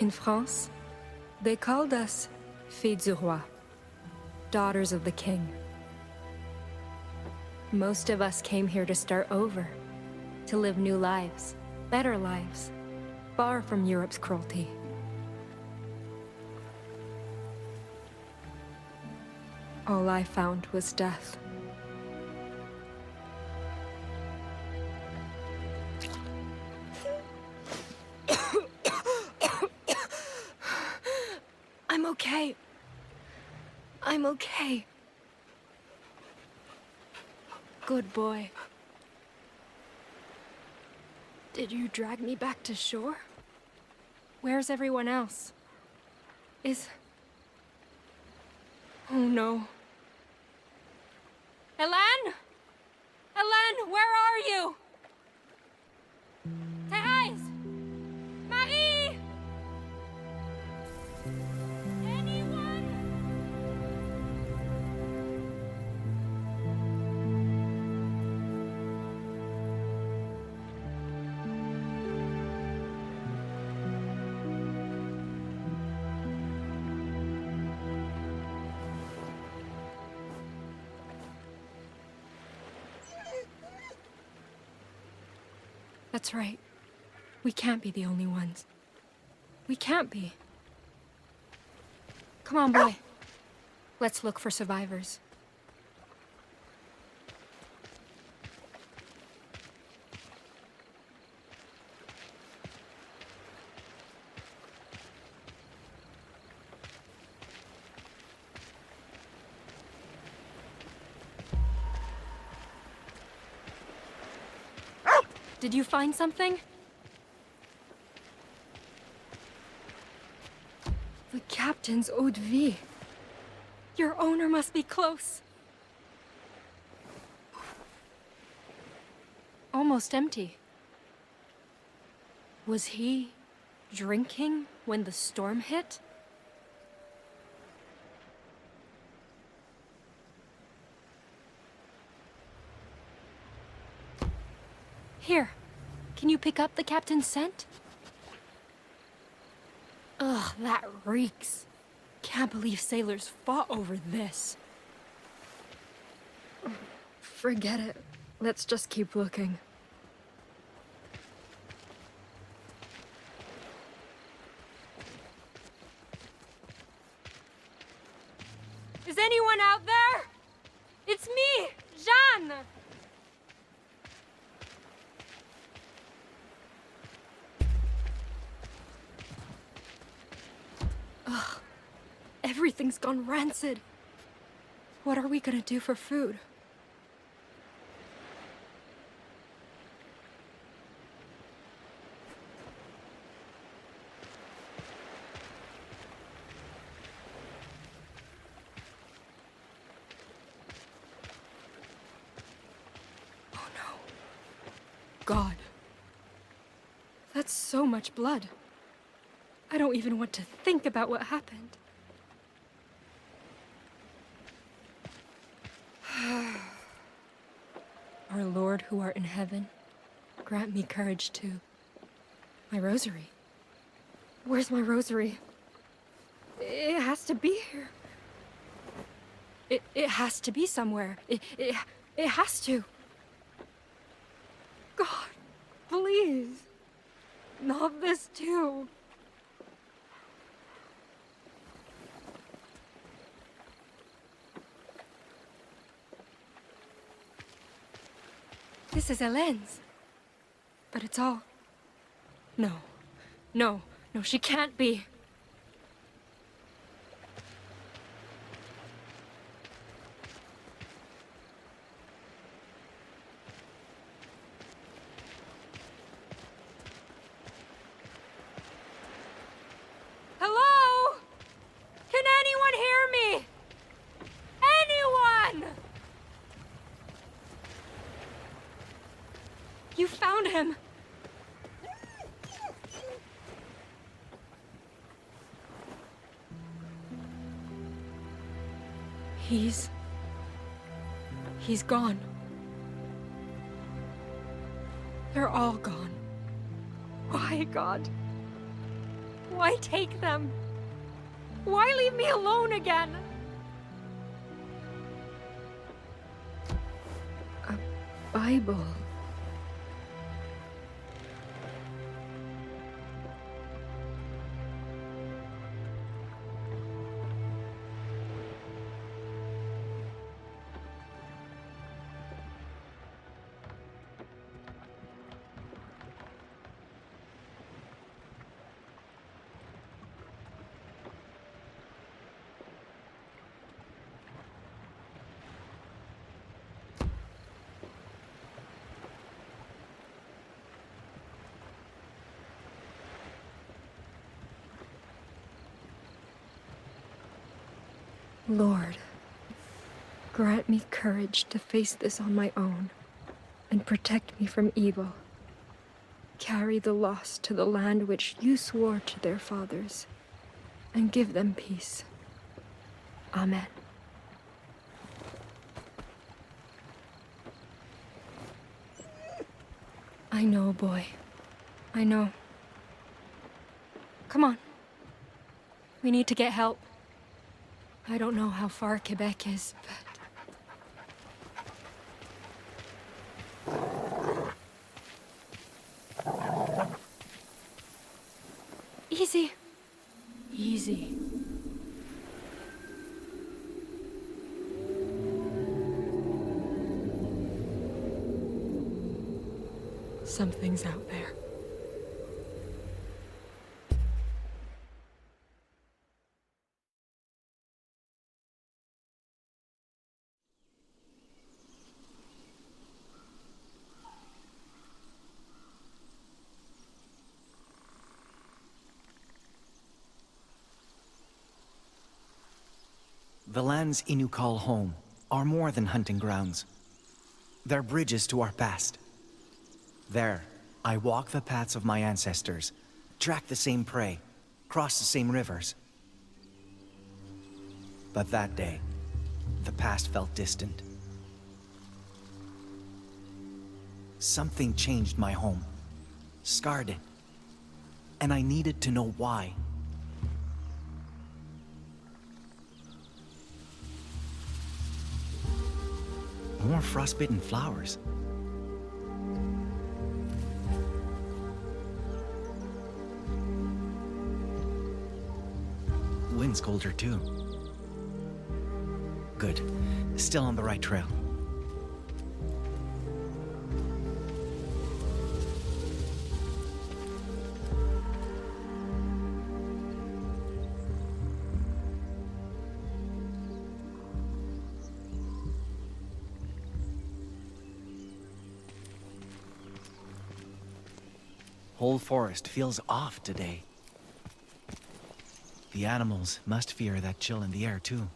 In France, they called us filles du roi, daughters of the king. Most of us came here to start over, to live new lives, better lives, far from Europe's cruelty. All I found was death. I'm okay. I'm okay. Good boy. Did you drag me back to shore? Where's everyone else? Oh no. Hélène? Hélène, where are you? Thérèse! Marie! Anyone? That's right. We can't be the only ones. We can't be. Come on, boy. Let's look for survivors. Did you find something? The captain's eau de vie. Your owner must be close. Almost empty. Was he drinking when the storm hit? Here, can you pick up the captain's scent? Ugh, that reeks. Can't believe sailors fought over this. Forget it. Let's just keep looking. Is anyone out there? It's me, Jeanne! Ugh, everything's gone rancid. What are we gonna do for food? Oh no. God. That's so much blood. I don't even want to think about what happened. Our Lord who art in heaven, grant me courage too. My rosary. Where's my rosary? It has to be here. It has to be somewhere. It has to. God, please. Not this too. This is Hélène's. But it's all... No. No, she can't be. Hello? Can anyone hear me? Anyone? You found him! He's gone. They're all gone. Why, God? Why take them? Why leave me alone again? A Bible. Lord, grant me courage to face this on my own, and protect me from evil. Carry the lost to the land which you swore to their fathers, and give them peace. Amen. I know, boy. I know. Come on. We need to get help. I don't know how far Quebec is, but... Easy. Easy. Something's out there. The lands Innu call home are more than hunting grounds. They're bridges to our past. There, I walk the paths of my ancestors, track the same prey, cross the same rivers. But that day, the past felt distant. Something changed my home, scarred it, and I needed to know why. More frostbitten flowers. Wind's colder too. Good. Still on the right trail. Whole forest feels off today. The animals must fear that chill in the air too.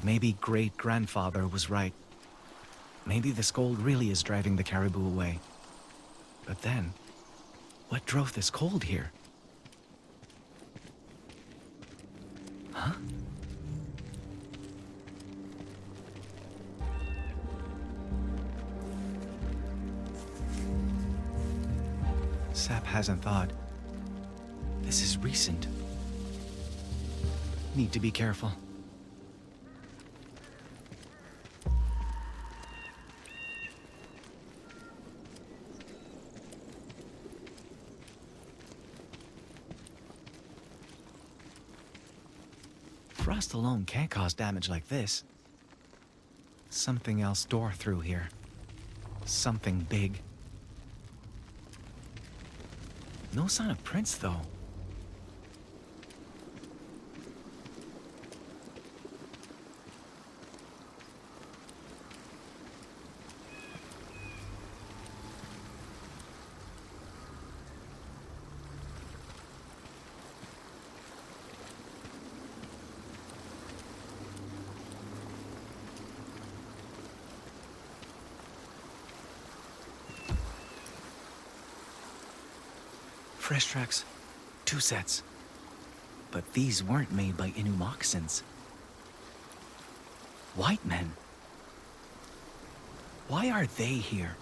Maybe great-grandfather was right. Maybe this cold really is driving the caribou away. But then, what drove this cold here? Huh? Sap hasn't thawed. This is recent. Need to be careful. Frost alone can't cause damage like this. Something else tore through here. Something big. No sign of prints, though. fresh tracks. 2 sets. But these weren't made by Innu moccasins. White men. Why are they here?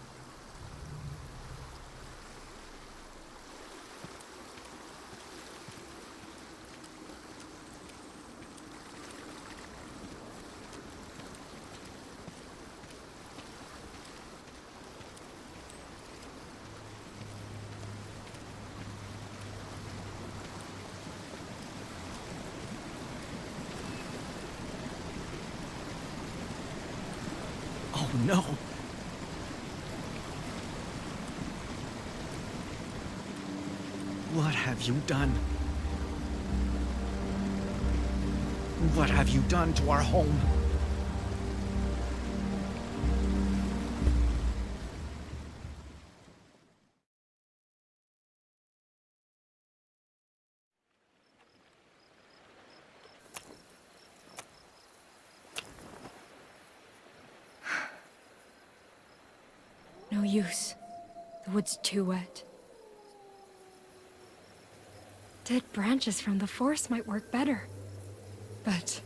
Oh no! What have you done? What have you done to our home? No use. The wood's too wet. Dead branches from the forest might work better. But...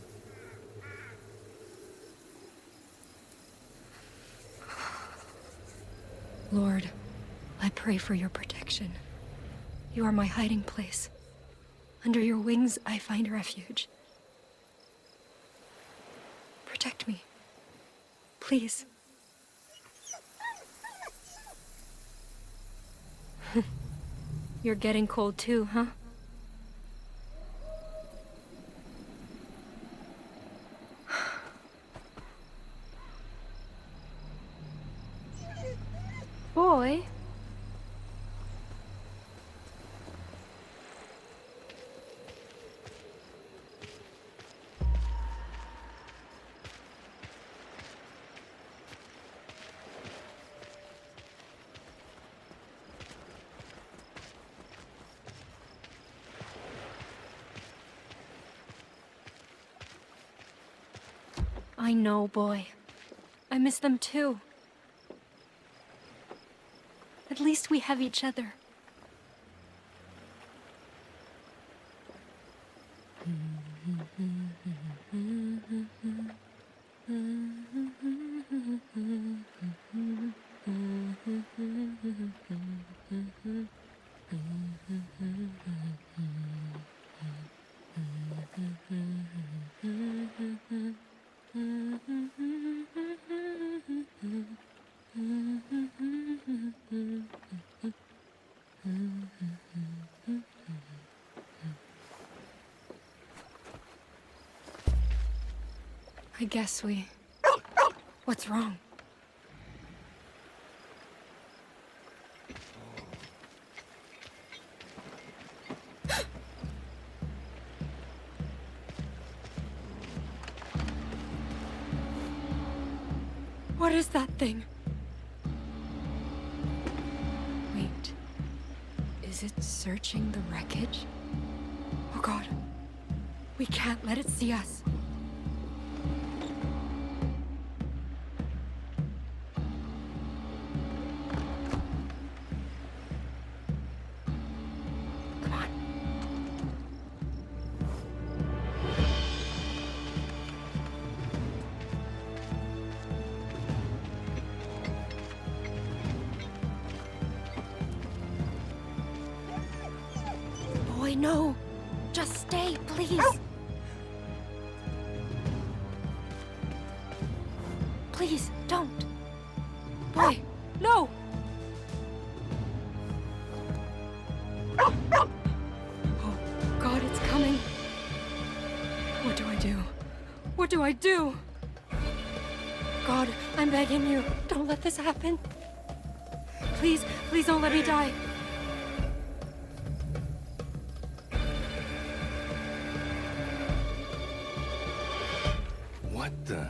Lord, I pray for your protection. You are my hiding place. Under your wings, I find refuge. Protect me. Please. You're getting cold too, huh? Boy? I know, boy. I miss them too. At least we have each other. I guess we... What's wrong? What is that thing? Wait. Is it searching the wreckage? Oh God. We can't let it see us. No! Just stay, please! Please, don't! Boy, no! Oh, God, it's coming! What do I do? What do I do? God, I'm begging you, don't let this happen. Please, please don't let me die. What the?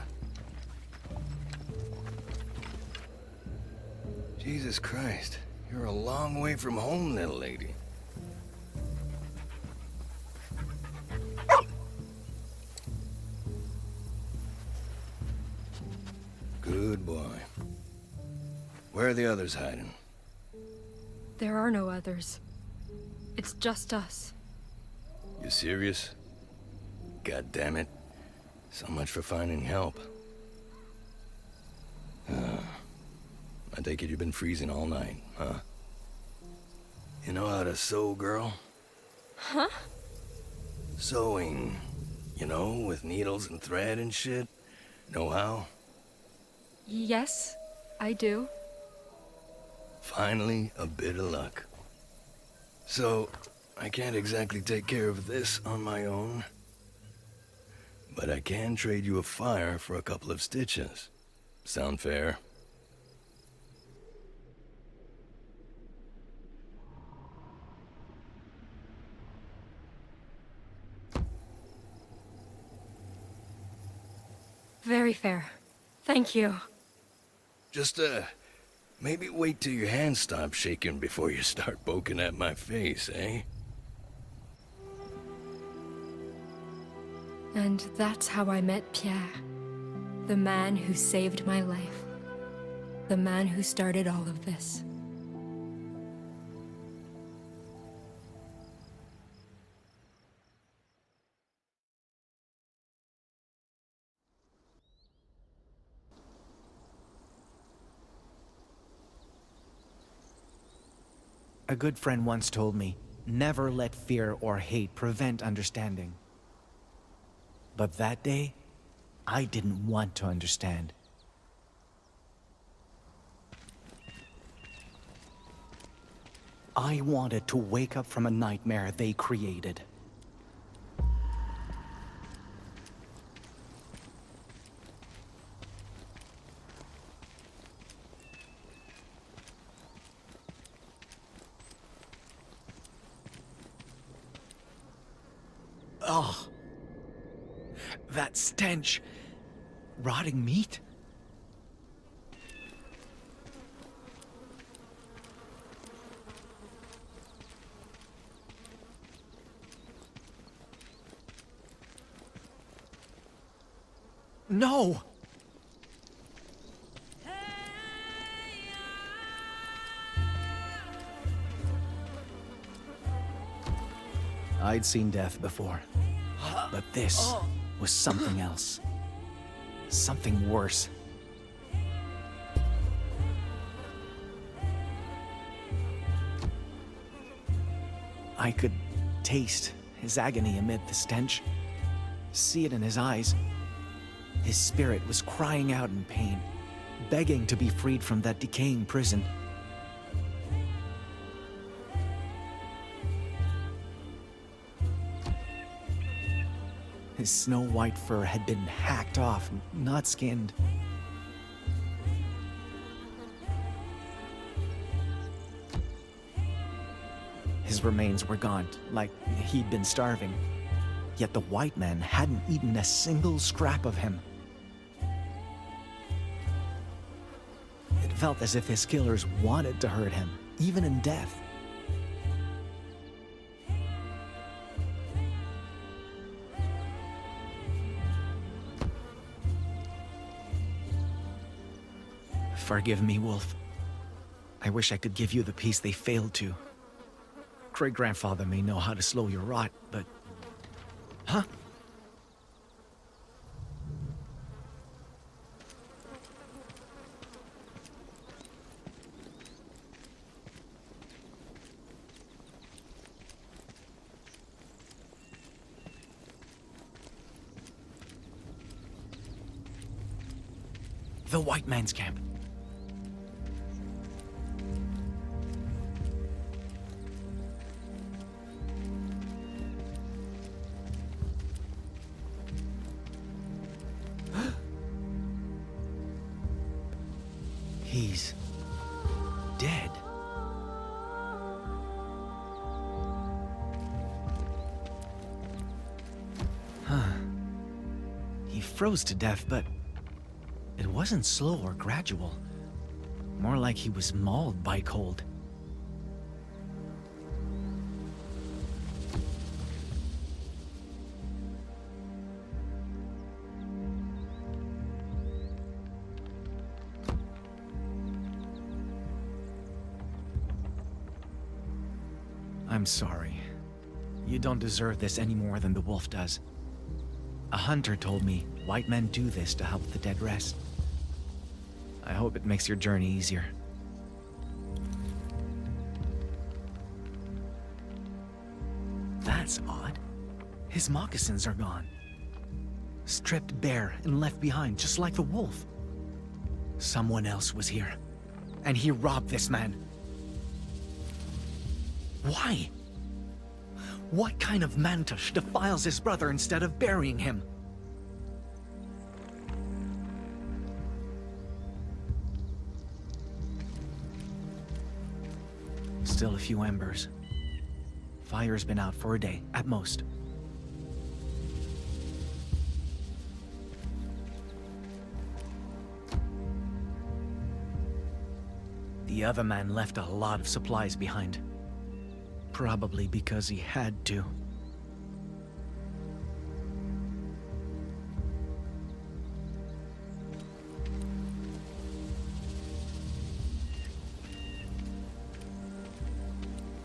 Jesus Christ, you're a long way from home, little lady. Good boy. Where are the others hiding? There are no others. It's just us. You serious? God damn it. So much for finding help. I take it you've been freezing all night, huh? You know how to sew, girl? Huh? Sewing. You know, with needles and thread and shit. Know how? Yes, I do. Finally, a bit of luck. So, I can't exactly take care of this on my own. But I can trade you a fire for a couple of stitches. Sound fair? Very fair. Thank you. Just, maybe wait till your hands stop shaking before you start poking at my face, eh? And that's how I met Pierre. The man who saved my life. The man who started all of this. A good friend once told me, never let fear or hate prevent understanding. But that day, I didn't want to understand. I wanted to wake up from a nightmare they created. Oh, that stench. Rotting meat? No! I'd seen death before, but this was something else. Something worse. I could taste his agony amid the stench, see it in his eyes. His spirit was crying out in pain, begging to be freed from that decaying prison. His snow-white fur had been hacked off, not skinned. His remains were gaunt, like he'd been starving. Yet the white man hadn't eaten a single scrap of him. It felt as if his killers wanted to hurt him, even in death. Forgive me, Wolf. I wish I could give you the peace they failed to. Great-grandfather may know how to slow your rot, but... Huh? The white man's camp. He's dead. Huh. He froze to death, but it wasn't slow or gradual. More like he was mauled by cold. I'm I'm sorry. You don't deserve this any more than the wolf does. A hunter told me white men do this to help the dead rest. I hope it makes your journey easier. That's odd. His moccasins are gone. Stripped bare and left behind, just like the wolf. Someone else was here, and he robbed this man. Why? What kind of mantush defiles his brother instead of burying him? Still a few embers. Fire's been out for a day, at most. The other man left a lot of supplies behind. Probably because he had to.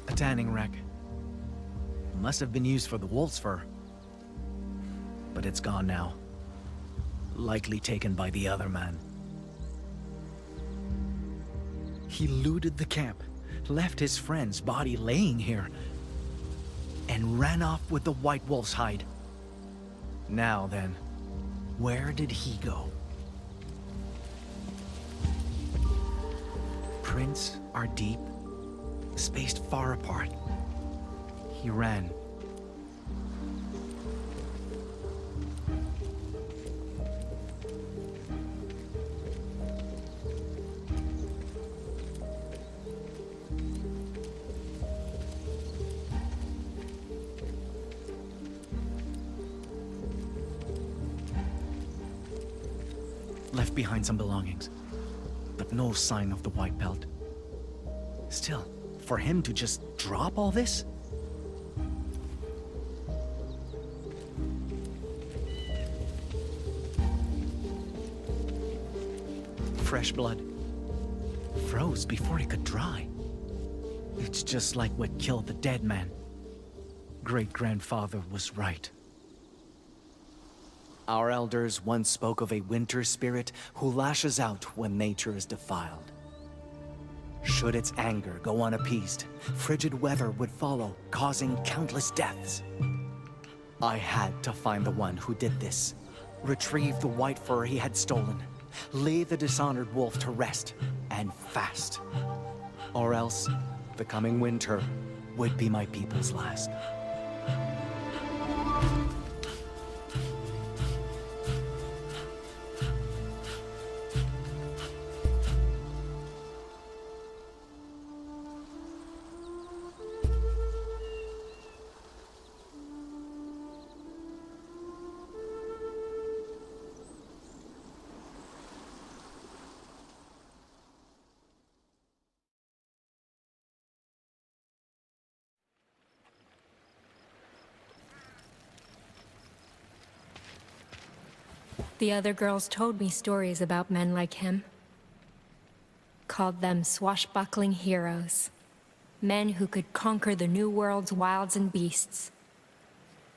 A tanning rack. Must have been used for the wolf's fur. But it's gone now. Likely taken by the other man. He looted the camp, left his friend's body laying here, and ran off with the white wolf's hide. Now then, where did he go? Prints are deep, spaced far apart. He ran. Left behind some belongings, but no sign of the white belt. Still, for him to just drop all this? Fresh blood. Froze before it could dry. It's just like what killed the dead man. Great-grandfather was right. Our elders once spoke of a winter spirit who lashes out when nature is defiled. Should its anger go unappeased, frigid weather would follow, causing countless deaths. I had to find the one who did this, retrieve the white fur he had stolen, lay the dishonored wolf to rest, and fast. Or else, the coming winter would be my people's last. The other girls told me stories about men like him. Called them swashbuckling heroes. Men who could conquer the New World's wilds and beasts.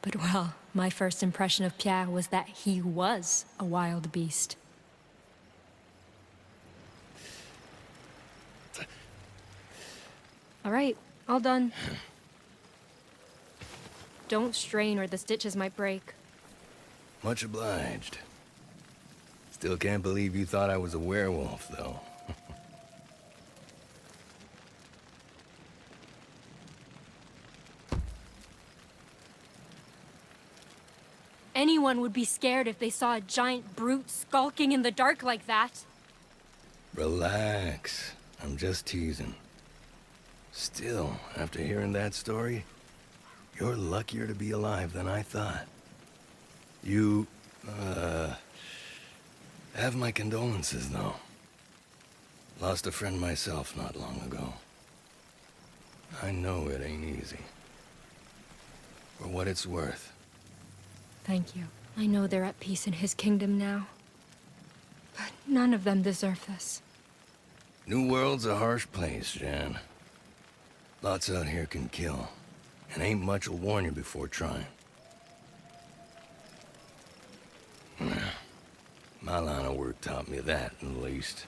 But well, my first impression of Pierre was that he was a wild beast. All right, all done. Don't strain or the stitches might break. Much obliged. Still can't believe you thought I was a werewolf, though. Anyone would be scared if they saw a giant brute skulking in the dark like that. Relax. I'm just teasing. Still, after hearing that story, you're luckier to be alive than I thought. You, have my condolences, though. Lost a friend myself not long ago. I know it ain't easy. For what it's worth. Thank you. I know they're at peace in his kingdom now. But none of them deserve this. New World's a harsh place, Jeanne. Lots out here can kill. and ain't much will warn you before trying. My line of work taught me that, at least.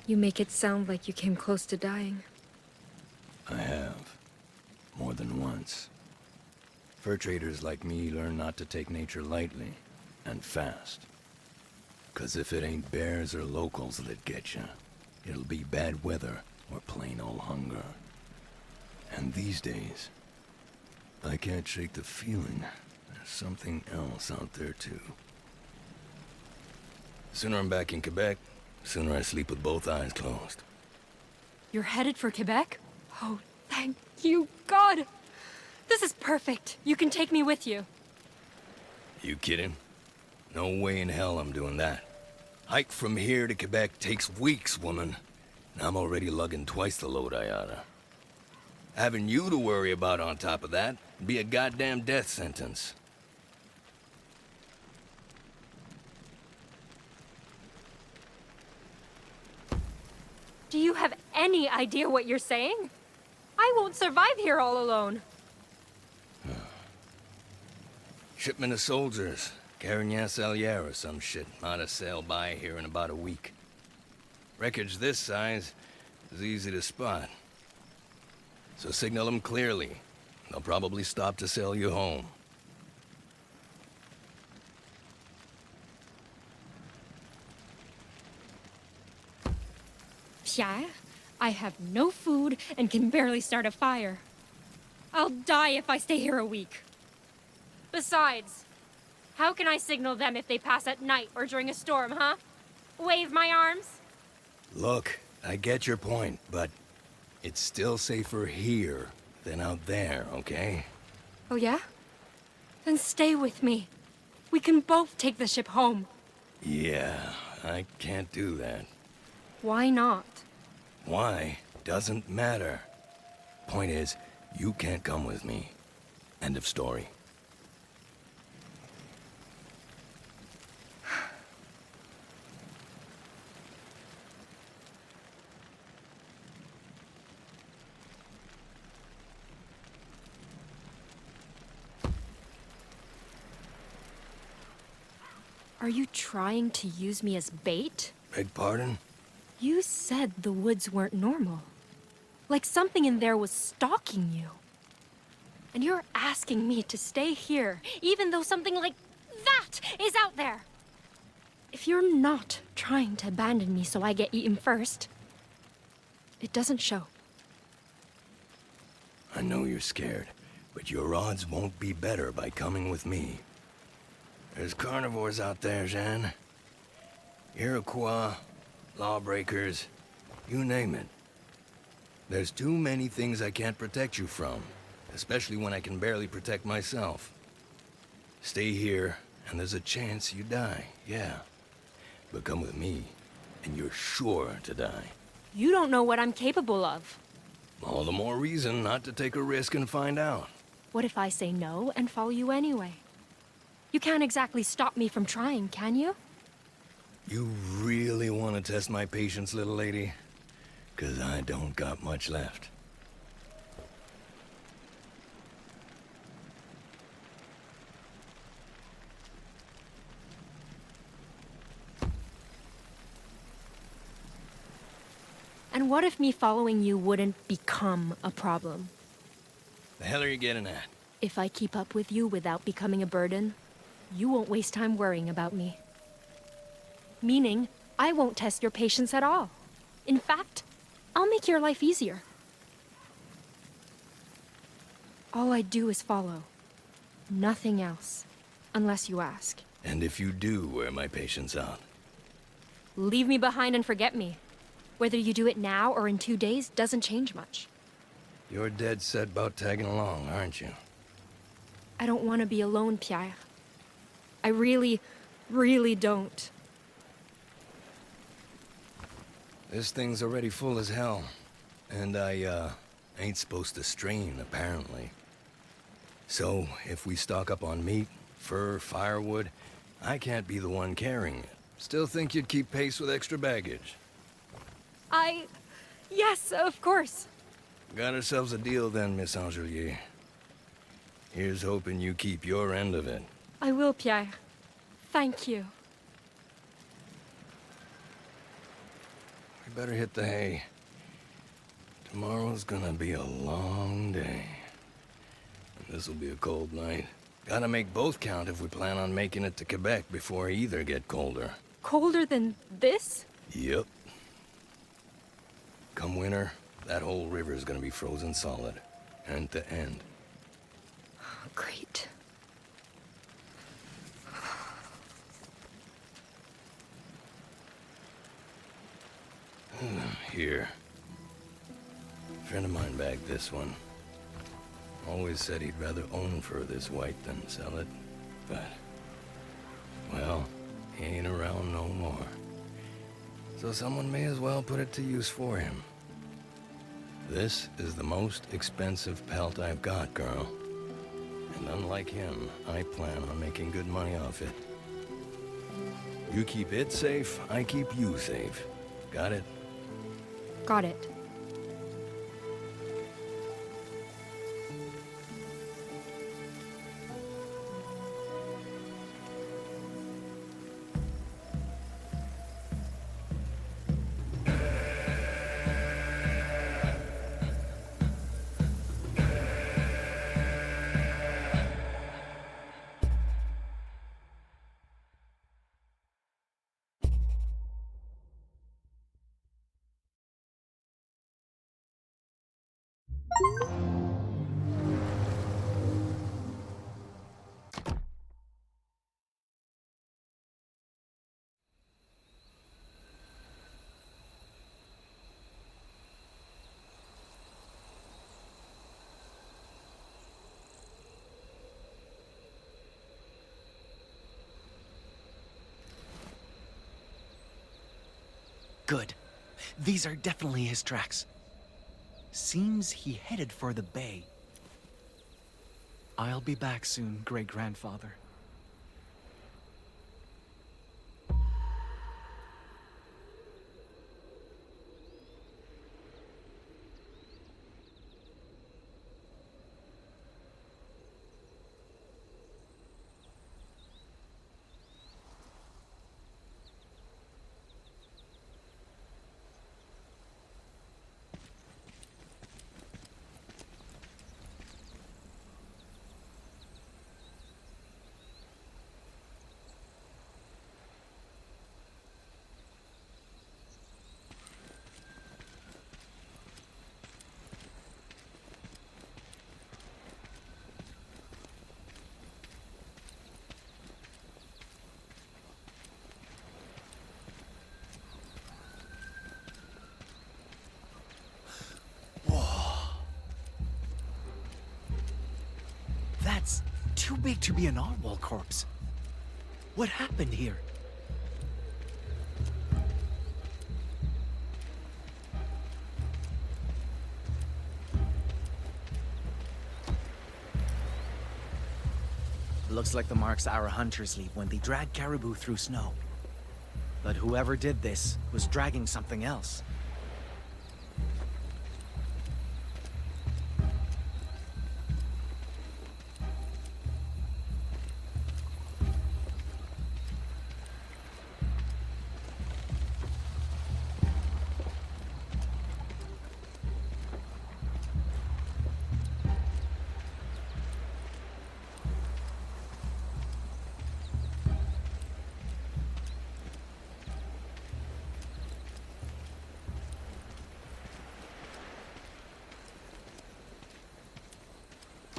You make it sound like you came close to dying. I have. More than once. Fur traders like me learn not to take nature lightly, and fast. 'Cause if it ain't bears or locals that get you, it'll be bad weather or plain old hunger. And these days, I can't shake the feeling there's something else out there too. Sooner I'm back in Quebec, sooner I sleep with both eyes closed. You're headed for Quebec? Oh, thank you, God! This is perfect. You can take me with you. You kidding? No way in hell I'm doing that. Hike from here to Quebec takes weeks, woman. And I'm already lugging twice the load I oughta. Having you to worry about on top of that would be a goddamn death sentence. Do you have any idea what you're saying? I won't survive here all alone. Shipment of soldiers, carrying Salier or some shit, ought to sail by here in about a week. Wreckage this size is easy to spot. So signal them clearly. They'll probably stop to sail you home. Pierre, I have no food and can barely start a fire. I'll die if I stay here a week. Besides, how can I signal them if they pass at night or during a storm, huh? Wave my arms? Look, I get your point, but it's still safer here than out there, okay? Oh yeah? Then stay with me. We can both take the ship home. Yeah, I can't do that. Why not? Why doesn't matter. Point is, you can't come with me. End of story. Are you trying to use me as bait? Beg pardon? You said the woods weren't normal. Like something in there was stalking you. And you're asking me to stay here, even though something like that is out there. If you're not trying to abandon me so I get eaten first, it doesn't show. I know you're scared, but your odds won't be better by coming with me. There's carnivores out there, Jeanne. Iroquois, lawbreakers, you name it. There's too many things I can't protect you from, especially when I can barely protect myself. Stay here, and there's a chance you die, yeah. But come with me, and you're sure to die. You don't know what I'm capable of. All the more reason not to take a risk and find out. What if I say no and follow you anyway? You can't exactly stop me from trying, can you? You really want to test my patience, little lady? 'Cause I don't got much left. And what if me following you wouldn't become a problem? The hell are you getting at? If I keep up with you without becoming a burden, you won't waste time worrying about me. Meaning, I won't test your patience at all. In fact, I'll make your life easier. All I do is follow. Nothing else. Unless you ask. And if you do wear my patience out? Leave me behind and forget me. Whether you do it now or in 2 days doesn't change much. You're dead set about tagging along, aren't you? I don't want to be alone, Pierre. I really, really don't. This thing's already full as hell. And I, ain't supposed to strain, apparently. So, if we stock up on meat, fur, firewood, I can't be the one carrying it. Still think you'd keep pace with extra baggage? Yes, of course. Got ourselves a deal then, Miss Angelier. Here's hoping you keep your end of it. I will, Pierre. Thank you. We better hit the hay. Tomorrow's gonna be a long day. And this'll be a cold night. Gotta make both count if we plan on making it to Quebec before either get colder. Colder than this? Yep. Come winter, that whole river's gonna be frozen solid. End to end. Great. Here. Friend of mine bagged this one. Always said he'd rather own fur this white than sell it. But, well, he ain't around no more. So someone may as well put it to use for him. This is the most expensive pelt I've got, girl. And unlike him, I plan on making good money off it. You keep it safe, I keep you safe. Got it? Got it. Good. These are definitely his tracks. Seems he headed for the bay. I'll be back soon, great-grandfather. That's too big to be an narwhal corpse. What happened here? Looks like the marks our hunters leave when they drag caribou through snow. But whoever did this was dragging something else.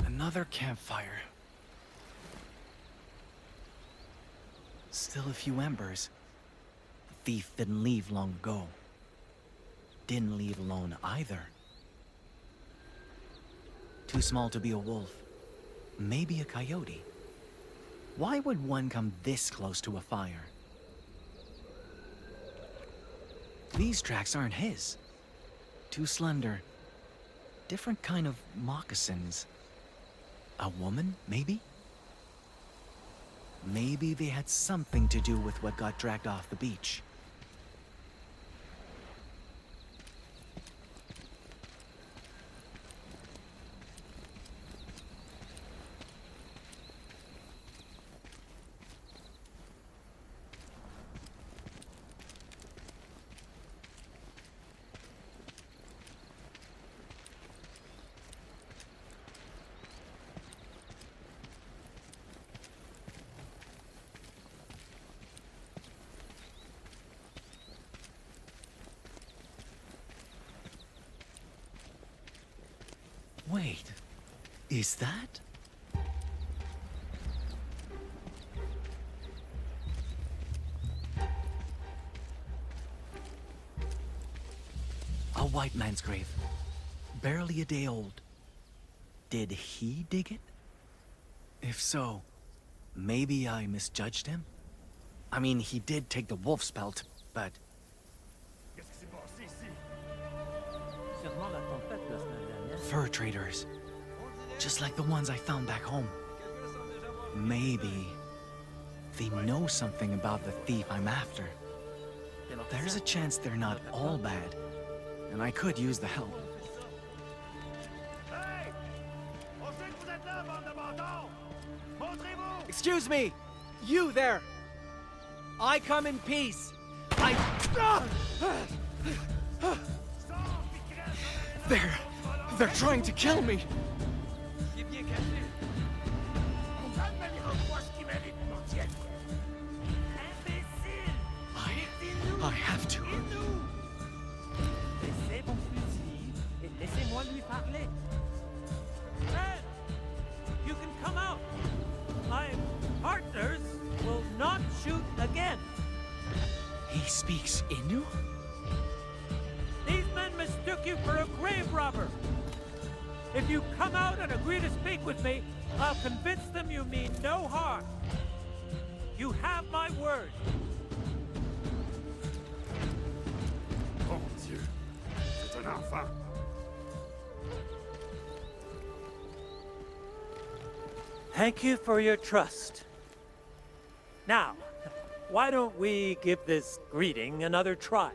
Another campfire. Still a few embers. The thief didn't leave long ago. Didn't leave alone either. Too small to be a wolf. Maybe a coyote. Why would one come this close to a fire? These tracks aren't his. Too slender. Different kind of moccasins. A woman, maybe? Maybe they had something to do with what got dragged off the beach. Wait, is that? A white man's grave, barely a day old. Did he dig it? If so, maybe I misjudged him? I mean, he did take the wolf's pelt, but... Fur traders. Just like the ones I found back home. Maybe they know something about the thief I'm after. There's a chance they're not all bad, and I could use the help. Excuse me! You there! I come in peace! They're trying to kill me! I have to. Red! You can come out! My partners will not shoot again! He speaks Innu? These men mistook you for a grave robber! If you come out and agree to speak with me, I'll convince them you mean no harm. You have my word. Mon Dieu, c'est un enfant. Thank you for your trust. Now, why don't we give this greeting another try?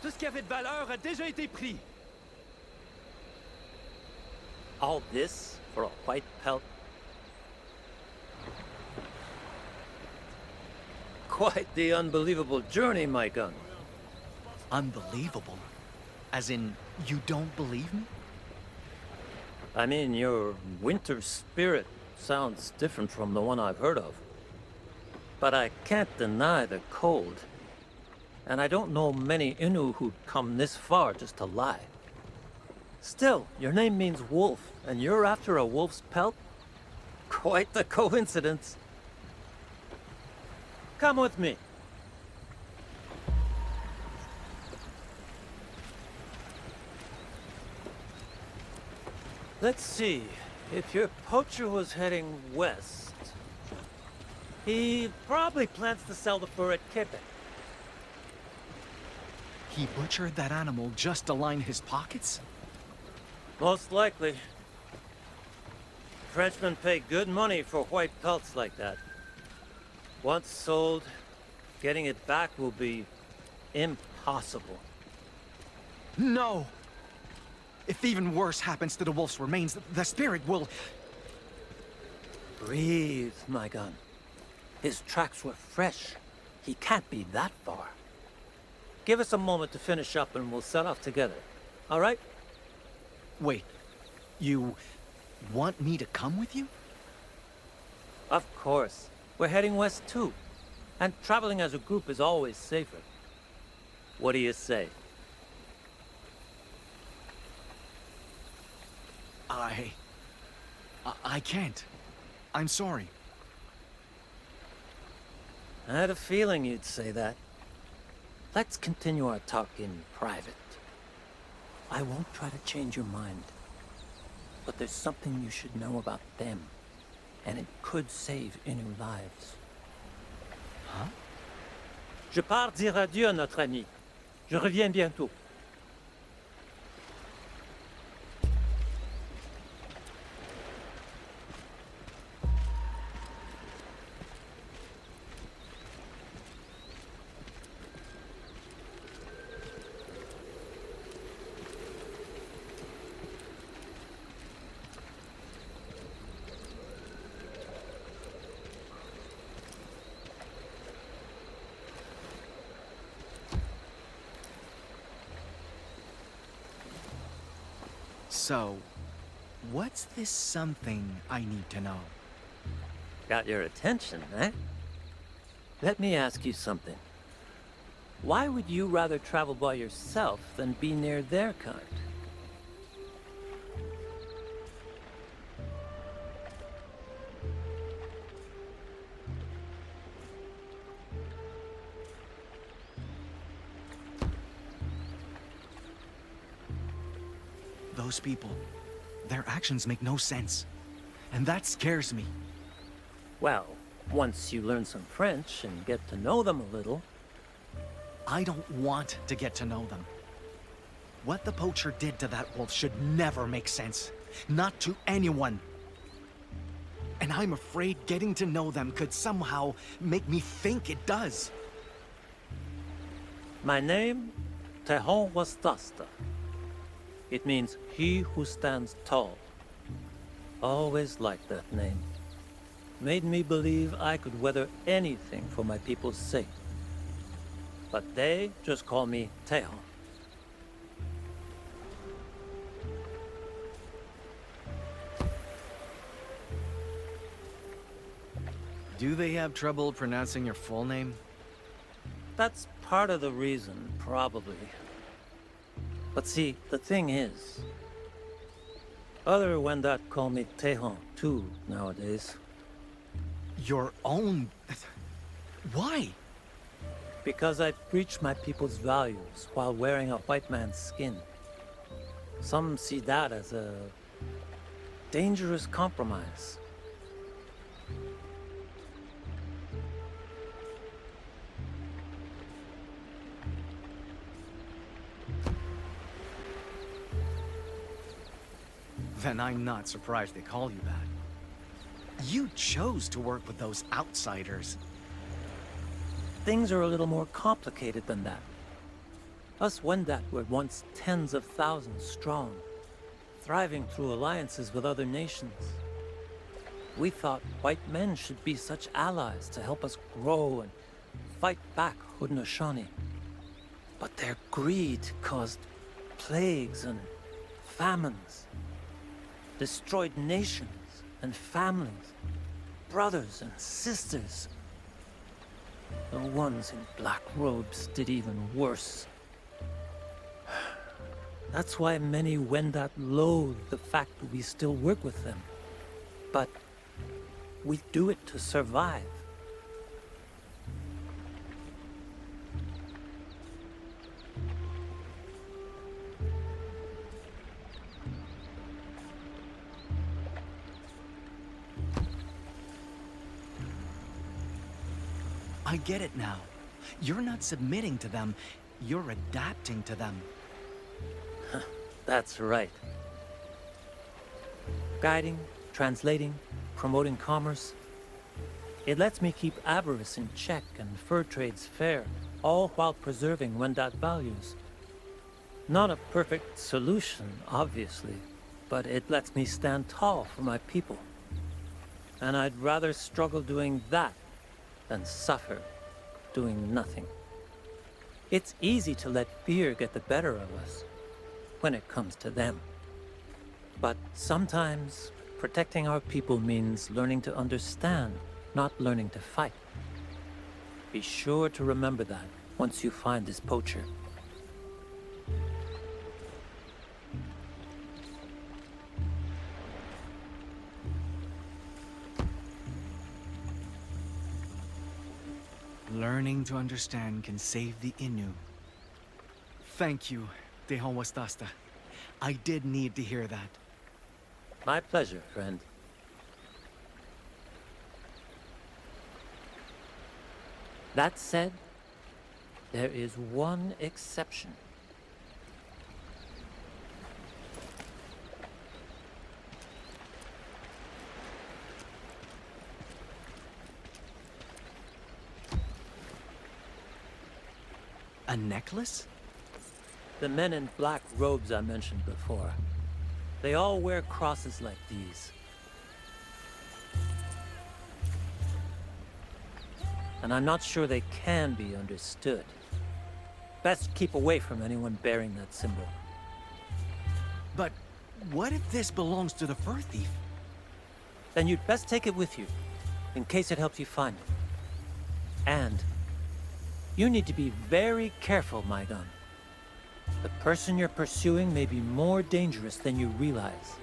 Tout ce qui avait de valeur a déjà été pris. All this for a white pelt? Quite the unbelievable journey, Maikan. Unbelievable? As in, you don't believe me? I mean, your winter spirit sounds different from the one I've heard of. But I can't deny the cold. And I don't know many Innu who'd come this far just to lie. Still, your name means wolf, and you're after a wolf's pelt? Quite the coincidence. Come with me. Let's see. If your poacher was heading west, he probably plans to sell the fur at Quebec. He butchered that animal just to line his pockets? Most likely. Frenchmen pay good money for white pelts like that. Once sold, getting it back will be impossible. No! If even worse happens to the wolf's remains, the spirit will... Breathe, Maikan. His tracks were fresh. He can't be that far. Give us a moment to finish up and we'll set off together. All right? Wait, you want me to come with you? Of course. We're heading west too. And traveling as a group is always safer. What do you say? I can't. I'm sorry. I had a feeling you'd say that. Let's continue our talk in private. I won't try to change your mind. But there's something you should know about them. and it could save Innu lives. Huh? Je pars dire adieu à notre ami. Je reviens bientôt. So, what's this something I need to know? Got your attention, eh? Let me ask you something. Why would you rather travel by yourself than be near their kind? Those people, their actions make no sense. And that scares me. Well, once you learn some French and get to know them a little... I don't want to get to know them. What the poacher did to that wolf should never make sense. Not to anyone. And I'm afraid getting to know them could somehow make me think it does. My name, Tehon Wastasta. It means he who stands tall. Always liked that name. Made me believe I could weather anything for my people's sake. But they just call me Tehon. Do they have trouble pronouncing your full name? That's part of the reason, probably. But see, the thing is... Other Wendat call me Tehon, too, nowadays. Your own... Why? Because I preach my people's values while wearing a white man's skin. Some see that as a... dangerous compromise. Then I'm not surprised they call you that. You chose to work with those outsiders. Things are a little more complicated than that. Us Wendat were once tens of thousands strong, thriving through alliances with other nations. We thought white men should be such allies to help us grow and fight back Haudenosaunee. But their greed caused plagues and famines. Destroyed nations and families, brothers and sisters. The ones in black robes did even worse. That's why many Wendat loathe the fact that we still work with them. But we do it to survive. I get it now. You're not submitting to them, you're adapting to them. That's right. Guiding, translating, promoting commerce. It lets me keep avarice in check and fur trades fair, all while preserving Wendat values. Not a perfect solution, obviously, but it lets me stand tall for my people. And I'd rather struggle doing that than suffer doing nothing. It's easy to let fear get the better of us when it comes to them. But sometimes protecting our people means learning to understand, not learning to fight. Be sure to remember that once you find this poacher. Learning to understand can save the Innu. Thank you, Tehon Wastasta. I did need to hear that. My pleasure, friend. That said, there is one exception. A necklace? The men in black robes I mentioned before. They all wear crosses like these. And I'm not sure they can be understood. Best keep away from anyone bearing that symbol. But what if this belongs to the fur thief? Then you'd best take it with you, in case it helps you find it. And you need to be very careful, Maikan. The person you're pursuing may be more dangerous than you realize.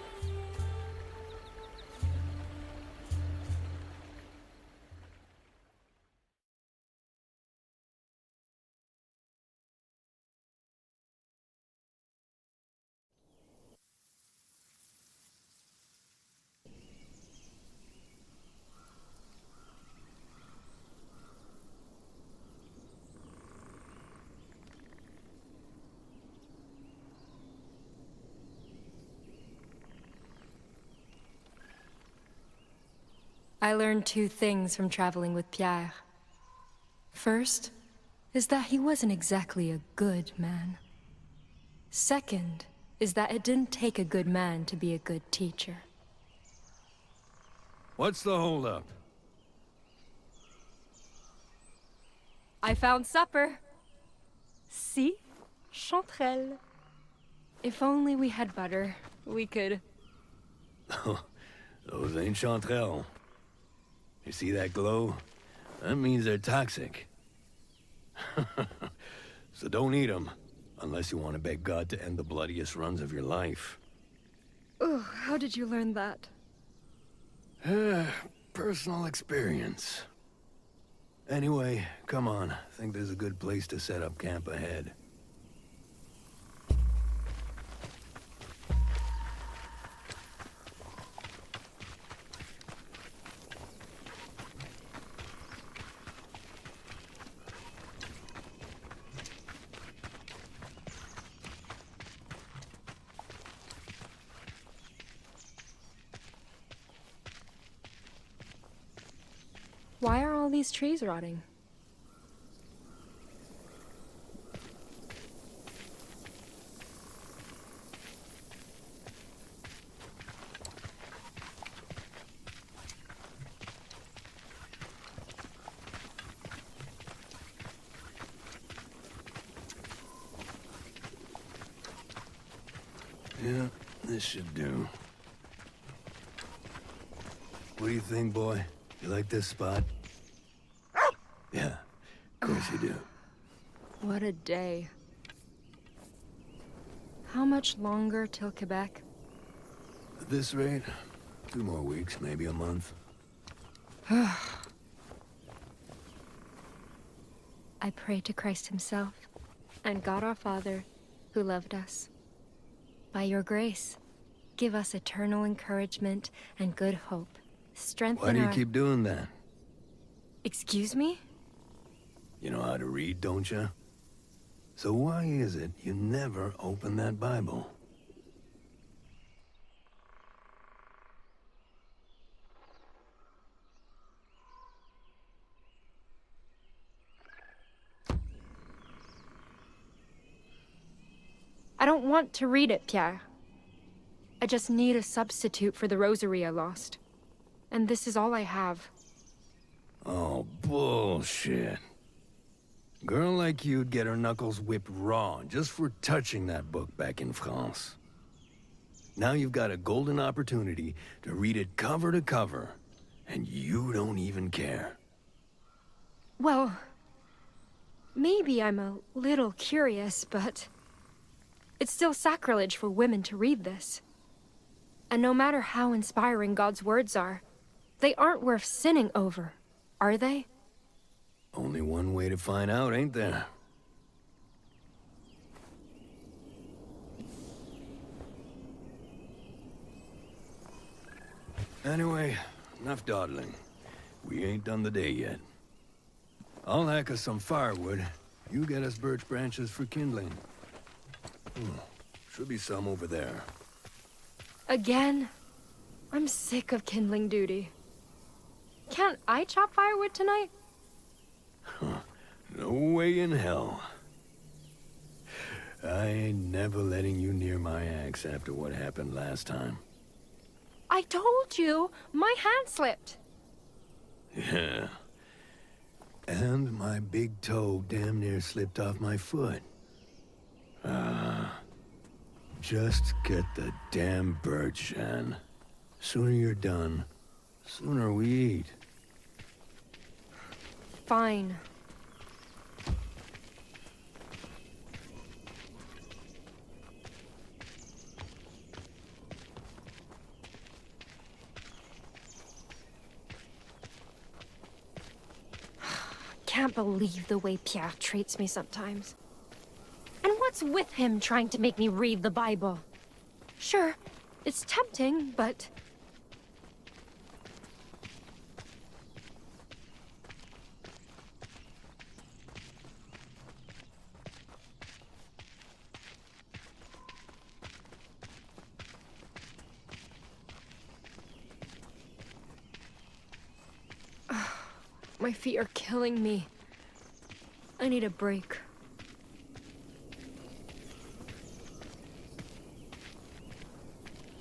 I learned two things from traveling with Pierre. First is that he wasn't exactly a good man. Second is that it didn't take a good man to be a good teacher. What's the holdup? I found supper. See? Chanterelle. If only we had butter, we could... Those ain't chanterelles. You see that glow? That means they're toxic. So don't eat them, unless you want to beg God to end the bloodiest runs of your life. Oh, how did you learn that? Personal experience. Anyway, come on. I think there's a good place to set up camp ahead. Why are all these trees rotting? Yeah, this should do. What do you think, boy? You like this spot? Yeah, of course you do. What a day. How much longer till Quebec? At this rate, 2 more weeks, maybe a month. I pray to Christ himself and God our Father, who loved us. By your grace, give us eternal encouragement and good hope. Strengthen Why do you our... keep doing that? Excuse me? You know how to read, don't you? So why is it you never open that Bible? I don't want to read it, Pierre. I just need a substitute for the rosary I lost. And this is all I have. Oh, bullshit. Girl like you'd get her knuckles whipped raw just for touching that book back in France. Now you've got a golden opportunity to read it cover to cover, and you don't even care. Well, maybe I'm a little curious, but it's still sacrilege for women to read this. And no matter how inspiring God's words are, they aren't worth sinning over, are they? Only one way to find out, ain't there? Anyway, enough dawdling. We ain't done the day yet. I'll hack us some firewood. You get us birch branches for kindling. Should be some over there. Again? I'm sick of kindling duty. Can't I chop firewood tonight? No way in hell. I ain't never letting you near my axe after what happened last time. I told you! My hand slipped! Yeah. And my big toe damn near slipped off my foot. Just get the damn birch, Jeanne. Sooner you're done, sooner we eat. Fine. Can't believe the way Pierre treats me sometimes. And what's with him trying to make me read the Bible? Sure, it's tempting, but... My feet are killing me. I need a break.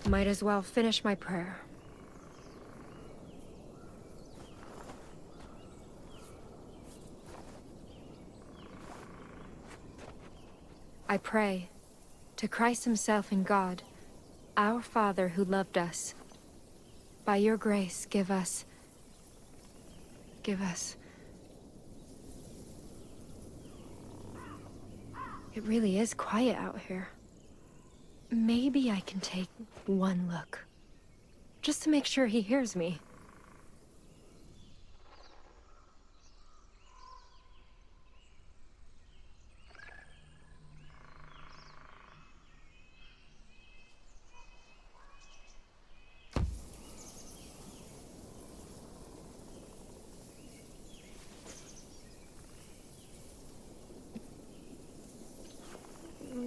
Might as well finish my prayer. I pray to Christ Himself and God, our Father who loved us. By your grace, give us. It really is quiet out here. Maybe I can take one look. Just to make sure he hears me.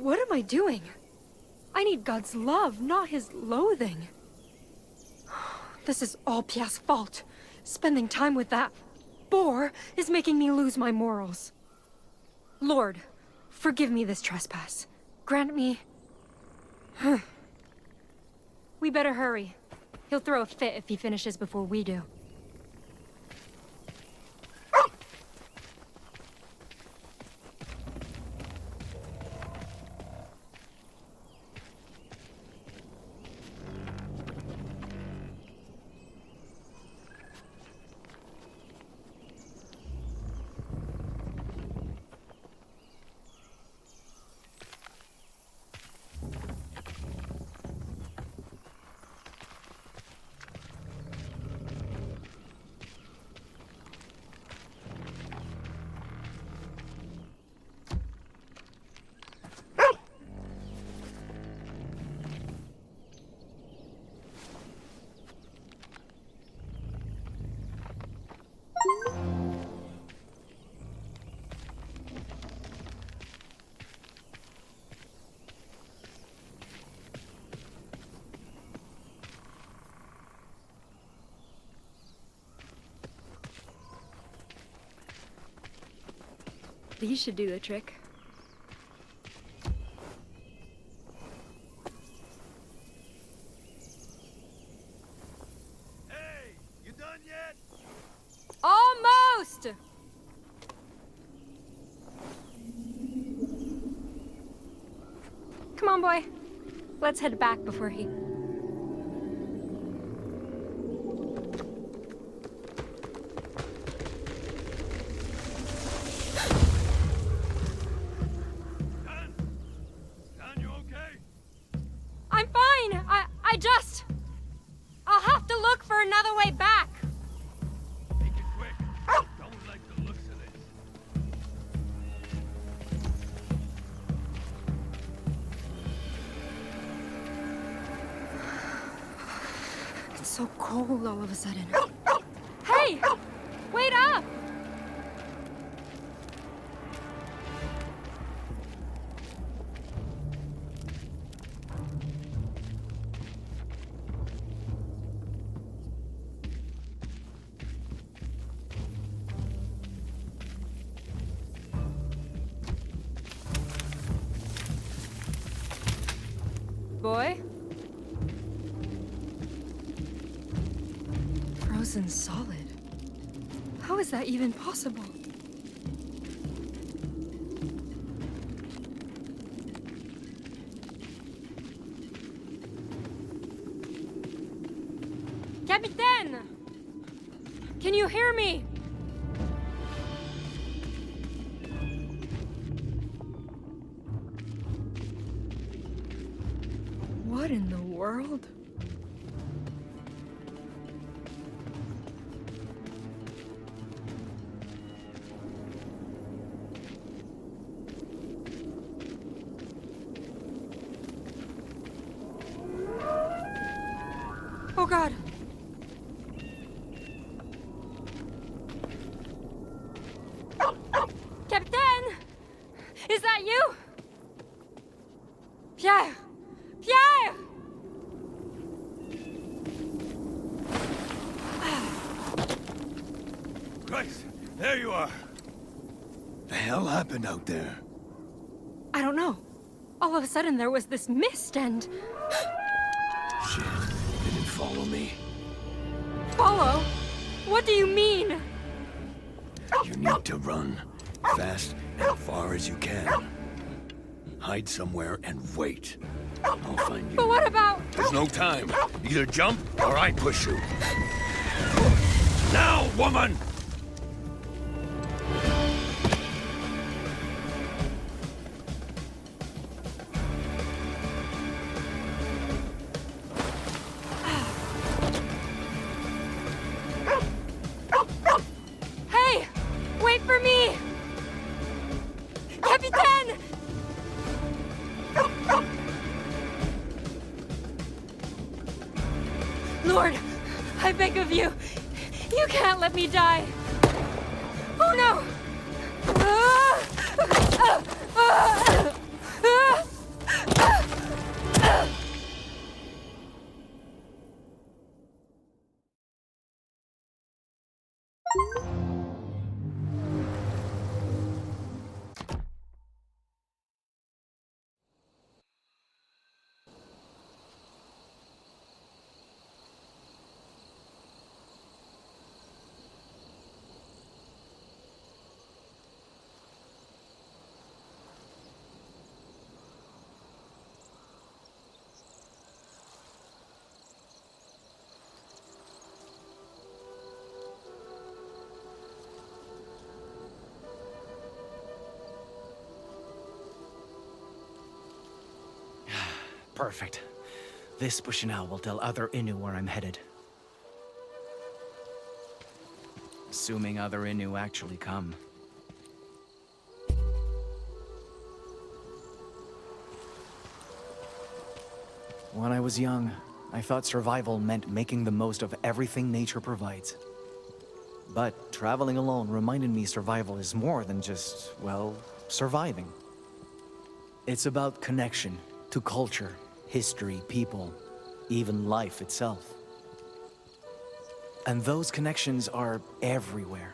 What am I doing? I need God's love, not His loathing. This is all Pierre's fault. Spending time with that bore is making me lose my morals. Lord, forgive me this trespass. Grant me... We better hurry. He'll throw a fit if he finishes before we do. These should do the trick. Hey, you done yet? Almost! Come on, boy. Let's head back before he... I'll have to look for another way back. Make it quick. Don't like the looks of this. It's so cold all of a sudden. Hey! Wait up! boy. Frozen solid. How is that even possible? Capitaine! Can you hear me? What in the world? Oh God! Capitaine! Is that you? Pierre! Pierre! Christ, there you are. The hell happened out there? I don't know. All of a sudden there was this mist and... Shit, they didn't follow me. Follow? What do you mean? You need to run. Fast and far as you can. Hide somewhere and wait. I'll find you. But what about... There's no time. Either jump or I push you. Now, woman! Hey! Wait for me! Capitaine! Lord, I beg of you, you can't let me die. Oh no! Perfect. This pushing out will tell other Innu where I'm headed. Assuming other Innu actually come. When I was young, I thought survival meant making the most of everything nature provides. But traveling alone reminded me survival is more than just, well, surviving. It's about connection to culture, history, people, even life itself. And those connections are everywhere.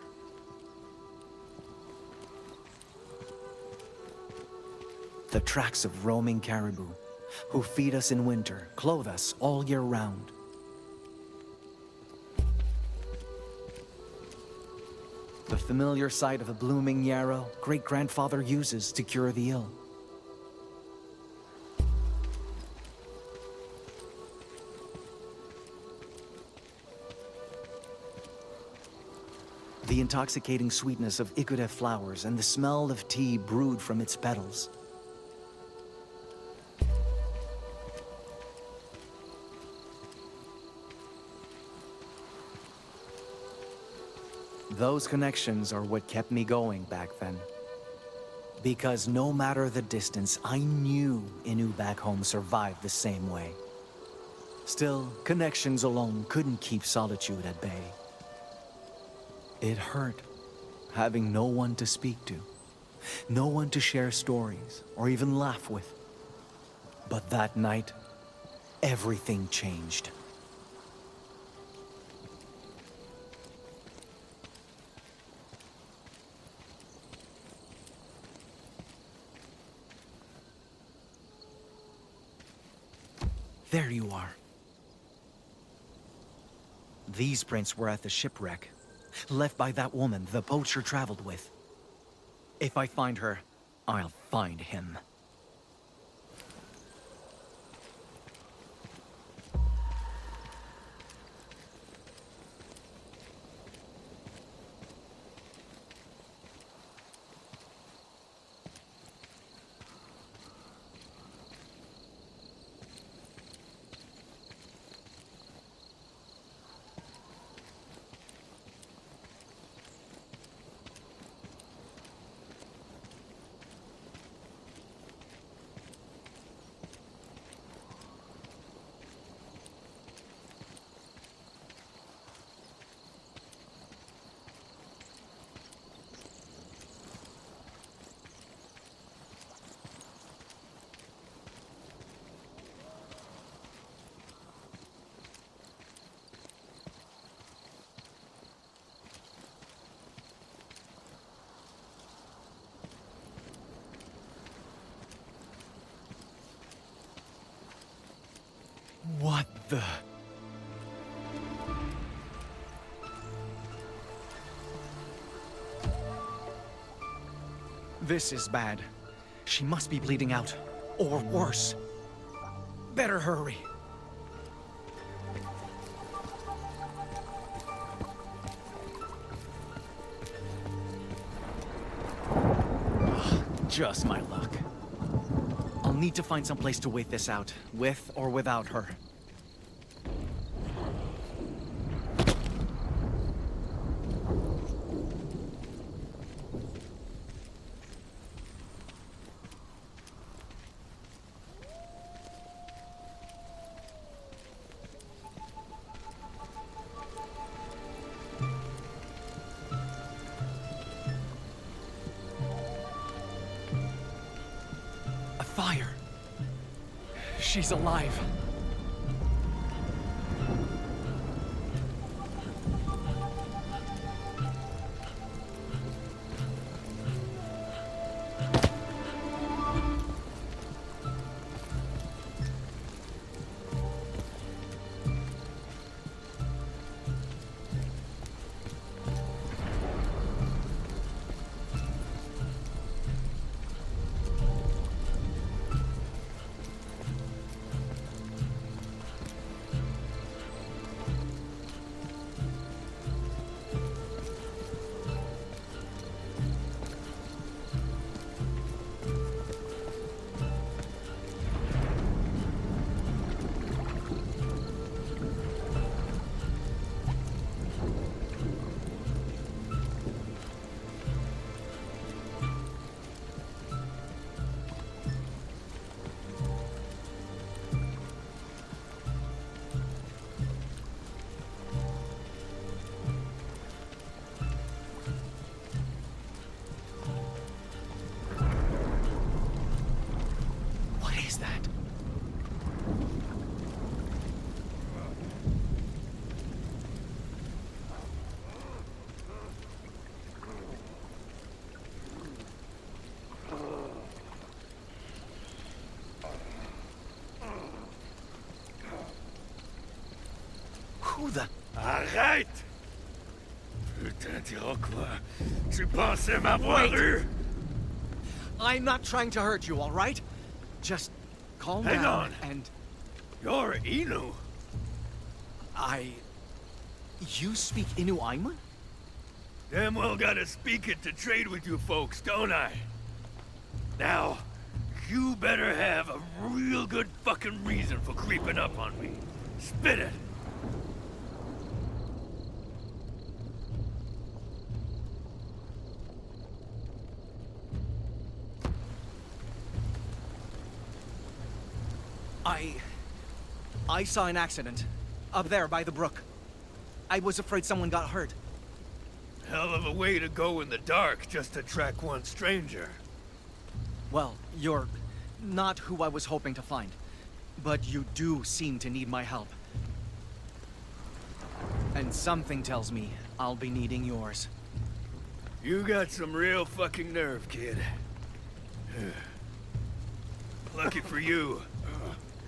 The tracks of roaming caribou, who feed us in winter, clothe us all year round. The familiar sight of a blooming yarrow great-grandfather uses to cure the ill. The intoxicating sweetness of ikude flowers and the smell of tea brewed from its petals. Those connections are what kept me going back then. Because no matter the distance, I knew Innu back home survived the same way. Still, connections alone couldn't keep solitude at bay. It hurt, having no one to speak to, no one to share stories or even laugh with. But that night, everything changed. There you are. These prints were at the shipwreck, left by that woman the poacher traveled with. If I find her, I'll find him. What the... This is bad. She must be bleeding out. Or worse. Better hurry. Just my luck. I'll need to find some place to wait this out, with or without her. Fire! She's alive. Who the... Arrête! Putain d'Iroquois, tu pensais m'avoir eu? I'm not trying to hurt you, all right? Just calm Hang down on. and... You're Innu. You speak Innu-Jäger? Damn well gotta speak it to trade with you folks, don't I? Now, you better have a real good fucking reason for creeping up on me. Spit it! I saw an accident. Up there by the brook. I was afraid someone got hurt. Hell of a way to go in the dark just to track one stranger. Well, you're not who I was hoping to find. But you do seem to need my help. And something tells me I'll be needing yours. You got some real fucking nerve, kid. Lucky for you,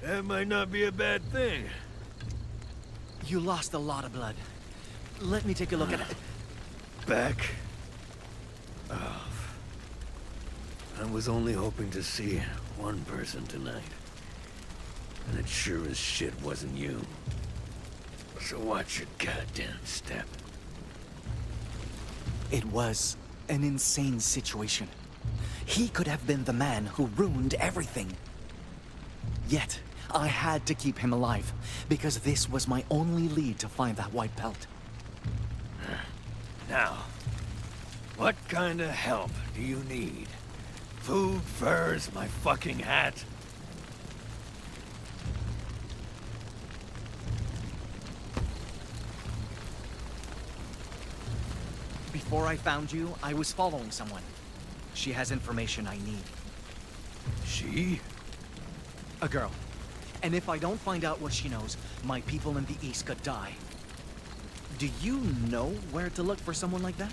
That might not be a bad thing. You lost a lot of blood. Let me take a look at it. Back off. I was only hoping to see one person tonight. And it sure as shit wasn't you. So watch your goddamn step. It was an insane situation. He could have been the man who ruined everything. Yet, I had to keep him alive, because this was my only lead to find that white pelt. Now, what kind of help do you need? Food, furs, my fucking hat? Before I found you, I was following someone. She has information I need. She? A girl. And if I don't find out what she knows, my people in the East could die. Do you know where to look for someone like that?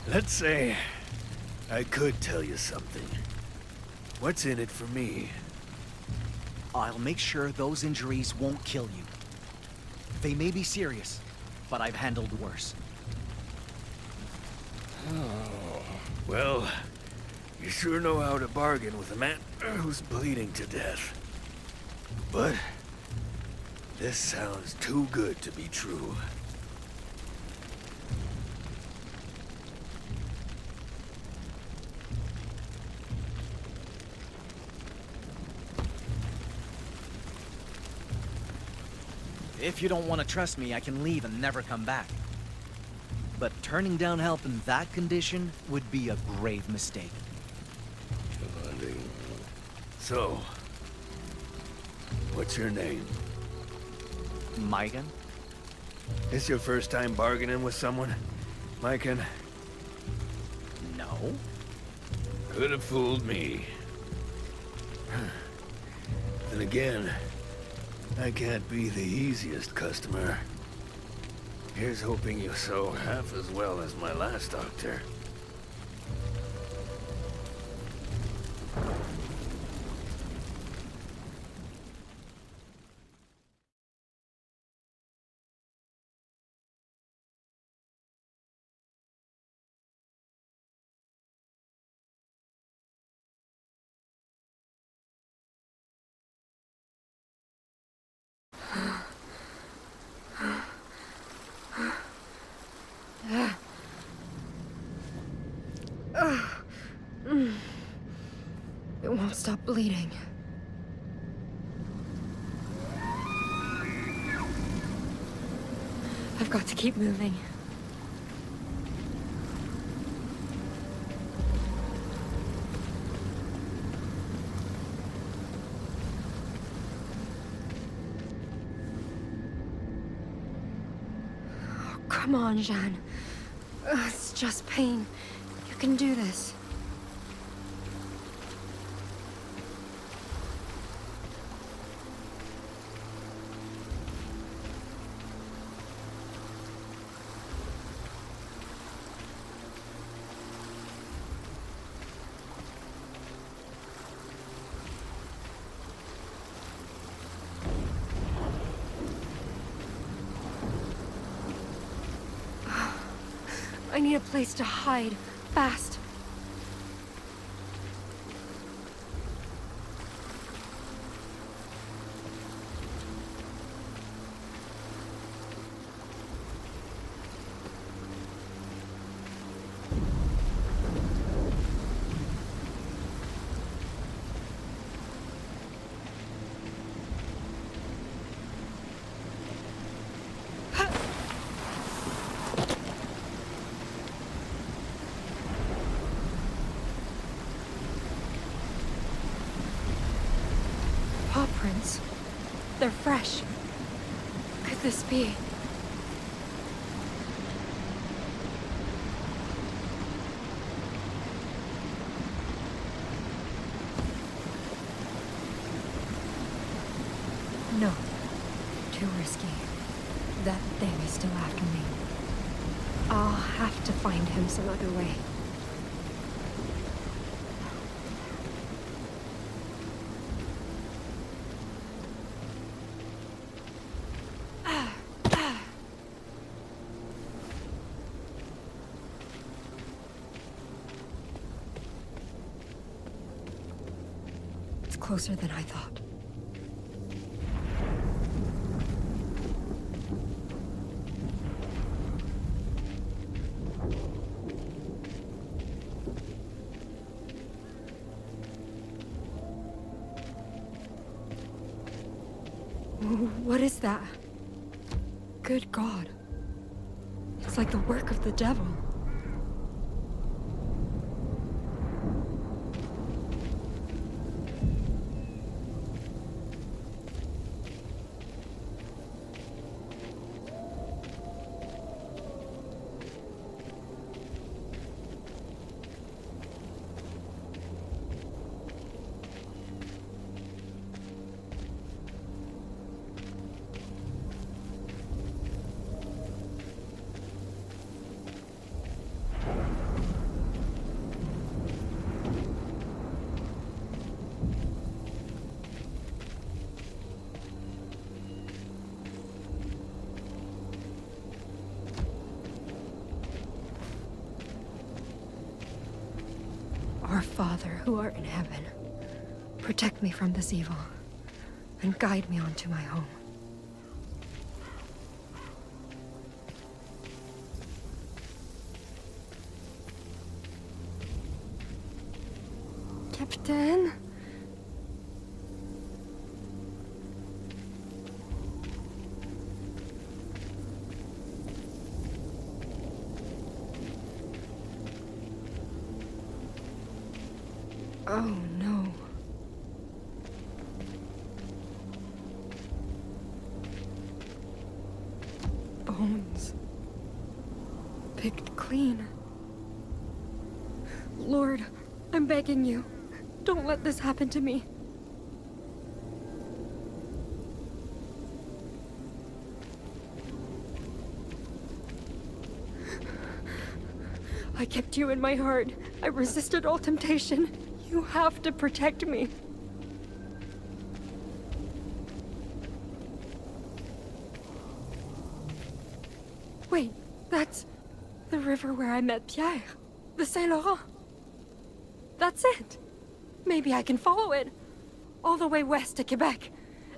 Let's say I could tell you something. What's in it for me? I'll make sure those injuries won't kill you. They may be serious, but I've handled worse. Oh, well, you sure know how to bargain with a man who's bleeding to death. But this sounds too good to be true. If you don't want to trust me, I can leave and never come back. But turning down help in that condition would be a grave mistake. So, what's your name? Maikan? This your first time bargaining with someone, Maikan? No. Could have fooled me. Then again, I can't be the easiest customer. Here's hoping you sew half as well as my last doctor. It won't stop bleeding. I've got to keep moving. Oh, come on, Jeanne. It's just pain. You can do this. I need a place to hide, fast. Paw prints. They're fresh. Could this be? No. Too risky. That thing is still after me. I'll have to find him some other way. It's closer than I thought. What is that? Good God. It's like the work of the devil. Our Father, who art in heaven, protect me from this evil, and guide me on to my home. Captain? Oh, no. Bones. Picked clean. Lord, I'm begging you. Don't let this happen to me. I kept you in my heart. I resisted all temptation. You have to protect me. Wait, that's the river where I met Pierre. The Saint Laurent. That's it. Maybe I can follow it. All the way west to Quebec.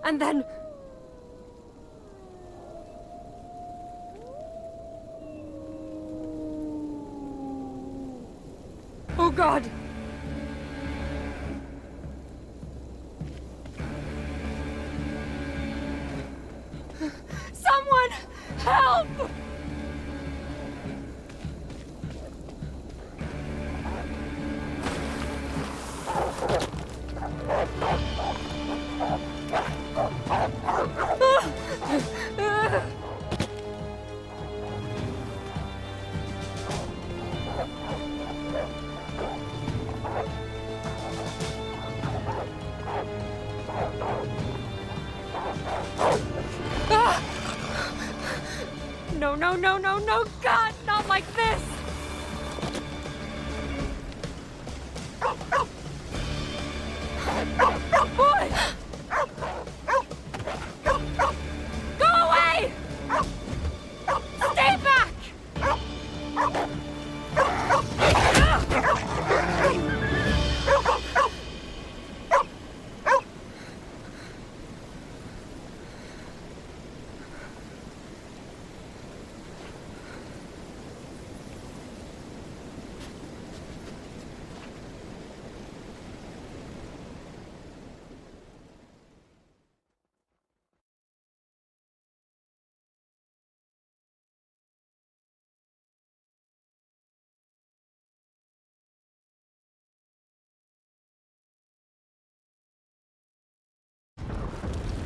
And then... Oh God! Someone! Help! No, no, no, no, no, God, not like this! Boy! Go away! Stay back!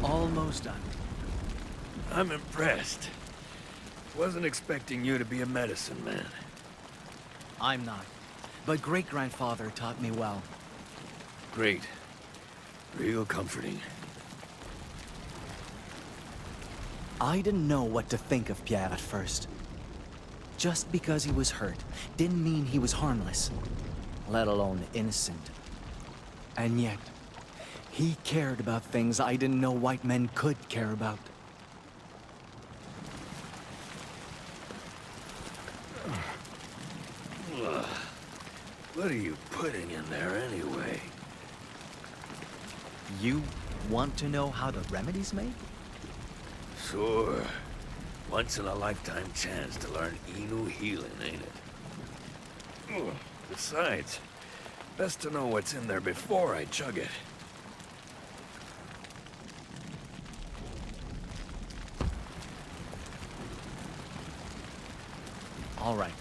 Almost done. I'm impressed. Wasn't expecting you to be a medicine man. I'm not. But great-grandfather taught me well. Great. Real comforting. I didn't know what to think of Pierre at first. Just because he was hurt didn't mean he was harmless, let alone innocent. And yet, he cared about things I didn't know white men could care about. What are you putting in there anyway? You want to know how the remedy's made? Sure. Once in a lifetime chance to learn Innu healing, ain't it? Ugh. Besides, best to know what's in there before I chug it. All right.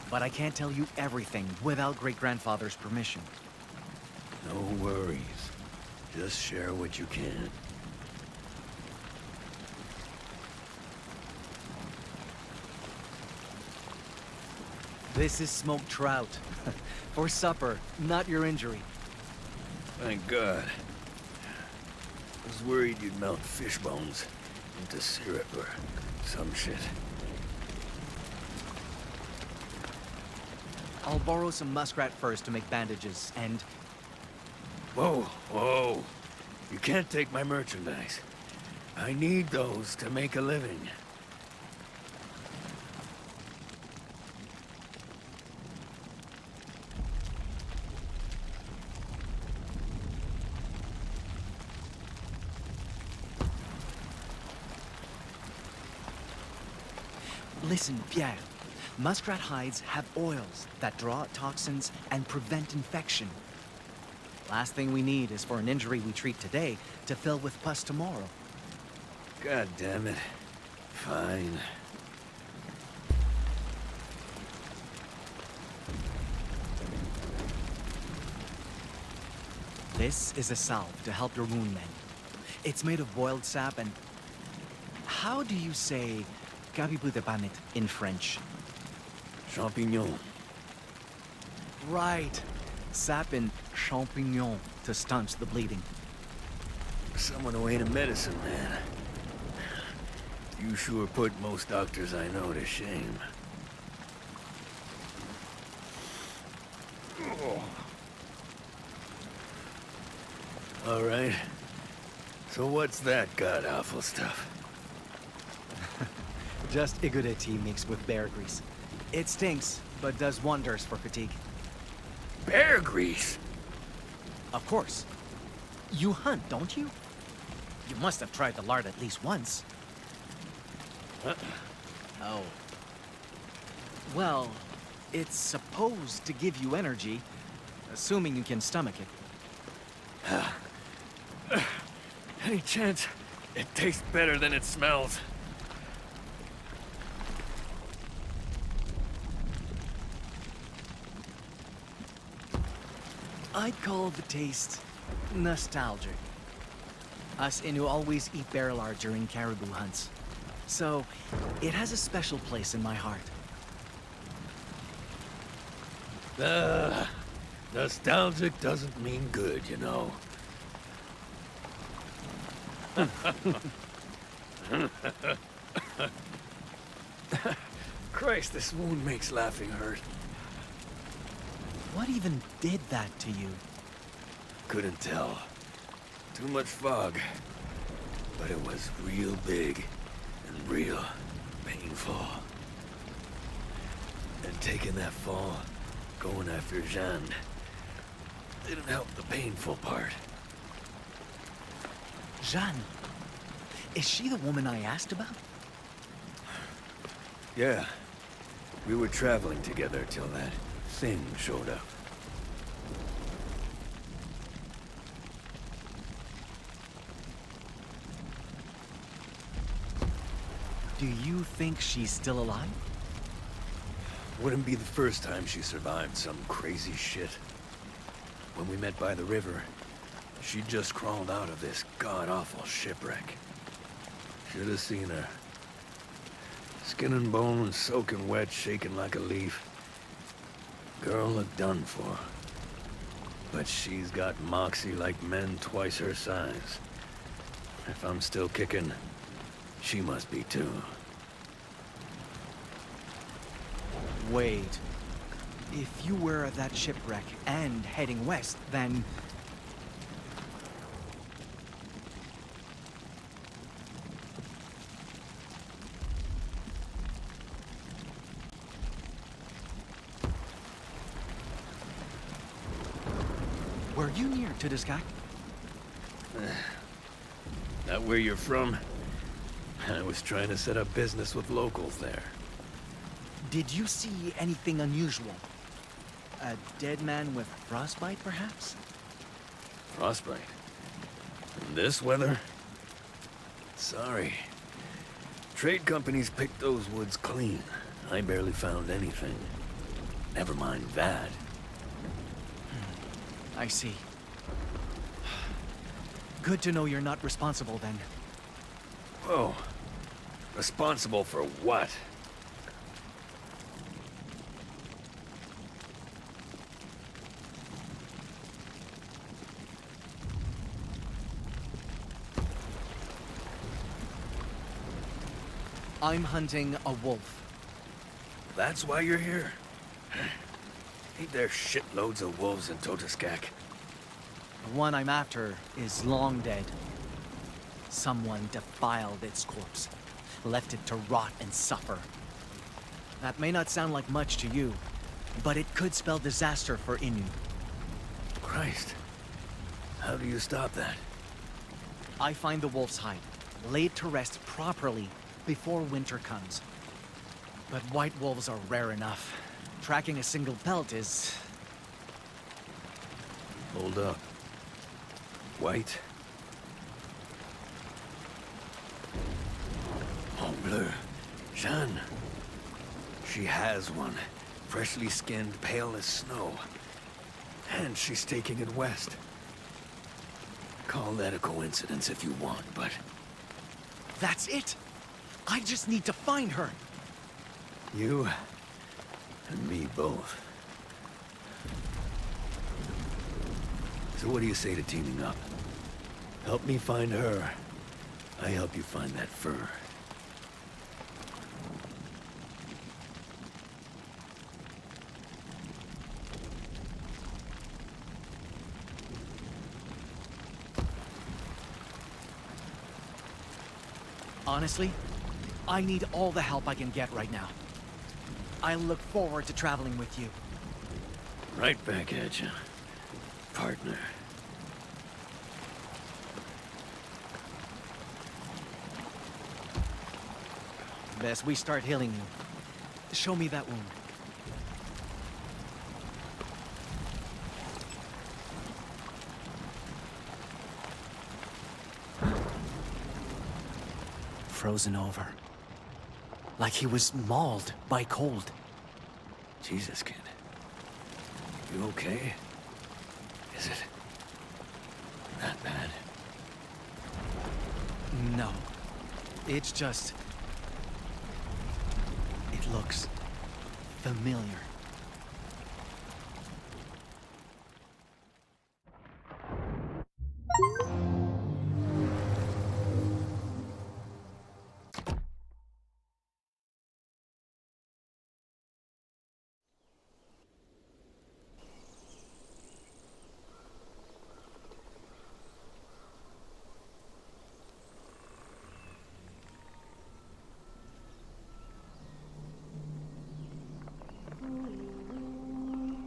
But I can't tell you everything without great-grandfather's permission. No worries. Just share what you can. This is smoked trout. For supper, not your injury. Thank God. I was worried you'd melt fish bones into syrup or some shit. I'll borrow some muskrat furs to make bandages, and... Whoa, whoa. You can't take my merchandise. I need those to make a living. Listen, Pierre. Muskrat hides have oils that draw out toxins and prevent infection. Last thing we need is for an injury we treat today to fill with pus tomorrow. God damn it. Fine. This is a salve to help your wound mend. It's made of boiled sap and... How do you say kapiputepanit in French? Champignon. Right. Sap and champignon to staunch the bleeding. Someone who ain't a medicine man. You sure put most doctors I know to shame. All right. So what's that god-awful stuff? Just Igode tea mixed with bear grease. It stinks, but does wonders for fatigue. Bear grease? Of course. You hunt, don't you? You must have tried the lard at least once. Oh. Well, it's supposed to give you energy, assuming you can stomach it. Any chance it tastes better than it smells? I'd call the taste nostalgic. Us Innu always eat bear lard during caribou hunts. So, it has a special place in my heart. Nostalgic doesn't mean good, you know. Christ, this wound makes laughing hurt. What even did that to you? Couldn't tell. Too much fog. But it was real big and real painful. And taking that fall, going after Jeanne, didn't help the painful part. Jeanne? Is she the woman I asked about? Yeah. We were traveling together till that thing showed up. Do you think she's still alive? Wouldn't be the first time she survived some crazy shit. When we met by the river, she just crawled out of this god-awful shipwreck. Should have seen her. Skin and bone, soaking wet, shaking like a leaf. Girl looked done for. But she's got moxie like men twice her size. If I'm still kicking, she must be too. Wait. If you were at that shipwreck and heading west, then... Were you near Tudiskak? That where you're from? I was trying to set up business with locals there. Did you see anything unusual? A dead man with frostbite, perhaps? Frostbite? In this weather? Sorry. Trade companies picked those woods clean. I barely found anything. Never mind that. I see. Good to know you're not responsible then. Whoa. Responsible for what? I'm hunting a wolf. That's why you're here? Ain't there shitloads of wolves in Totoskak? The one I'm after is long dead. Someone defiled its corpse, left it to rot and suffer. That may not sound like much to you, but it could spell disaster for Innu. Christ. How do you stop that? I find the wolf's hide, laid to rest properly before winter comes. But white wolves are rare enough. Tracking a single pelt is... Hold up. White? Oh, bleu. Jeanne. She has one. Freshly skinned, pale as snow. And she's taking it west. Call that a coincidence if you want, but... That's it! I just need to find her! You... and me both. So what do you say to teaming up? Help me find her. I help you find that fur. Honestly, I need all the help I can get right now. I look forward to traveling with you. Right back at you, partner. Best we start healing you. Show me that wound. Frozen over. Like he was mauled by cold. Jesus, kid. You okay? Is it that bad? No. It's just... it looks familiar.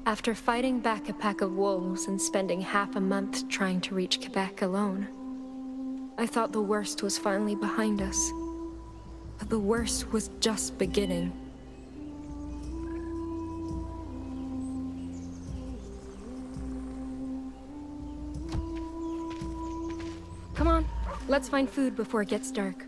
After fighting back a pack of wolves and spending half a month trying to reach Quebec alone, I thought the worst was finally behind us. But the worst was just beginning. Come on, let's find food before it gets dark.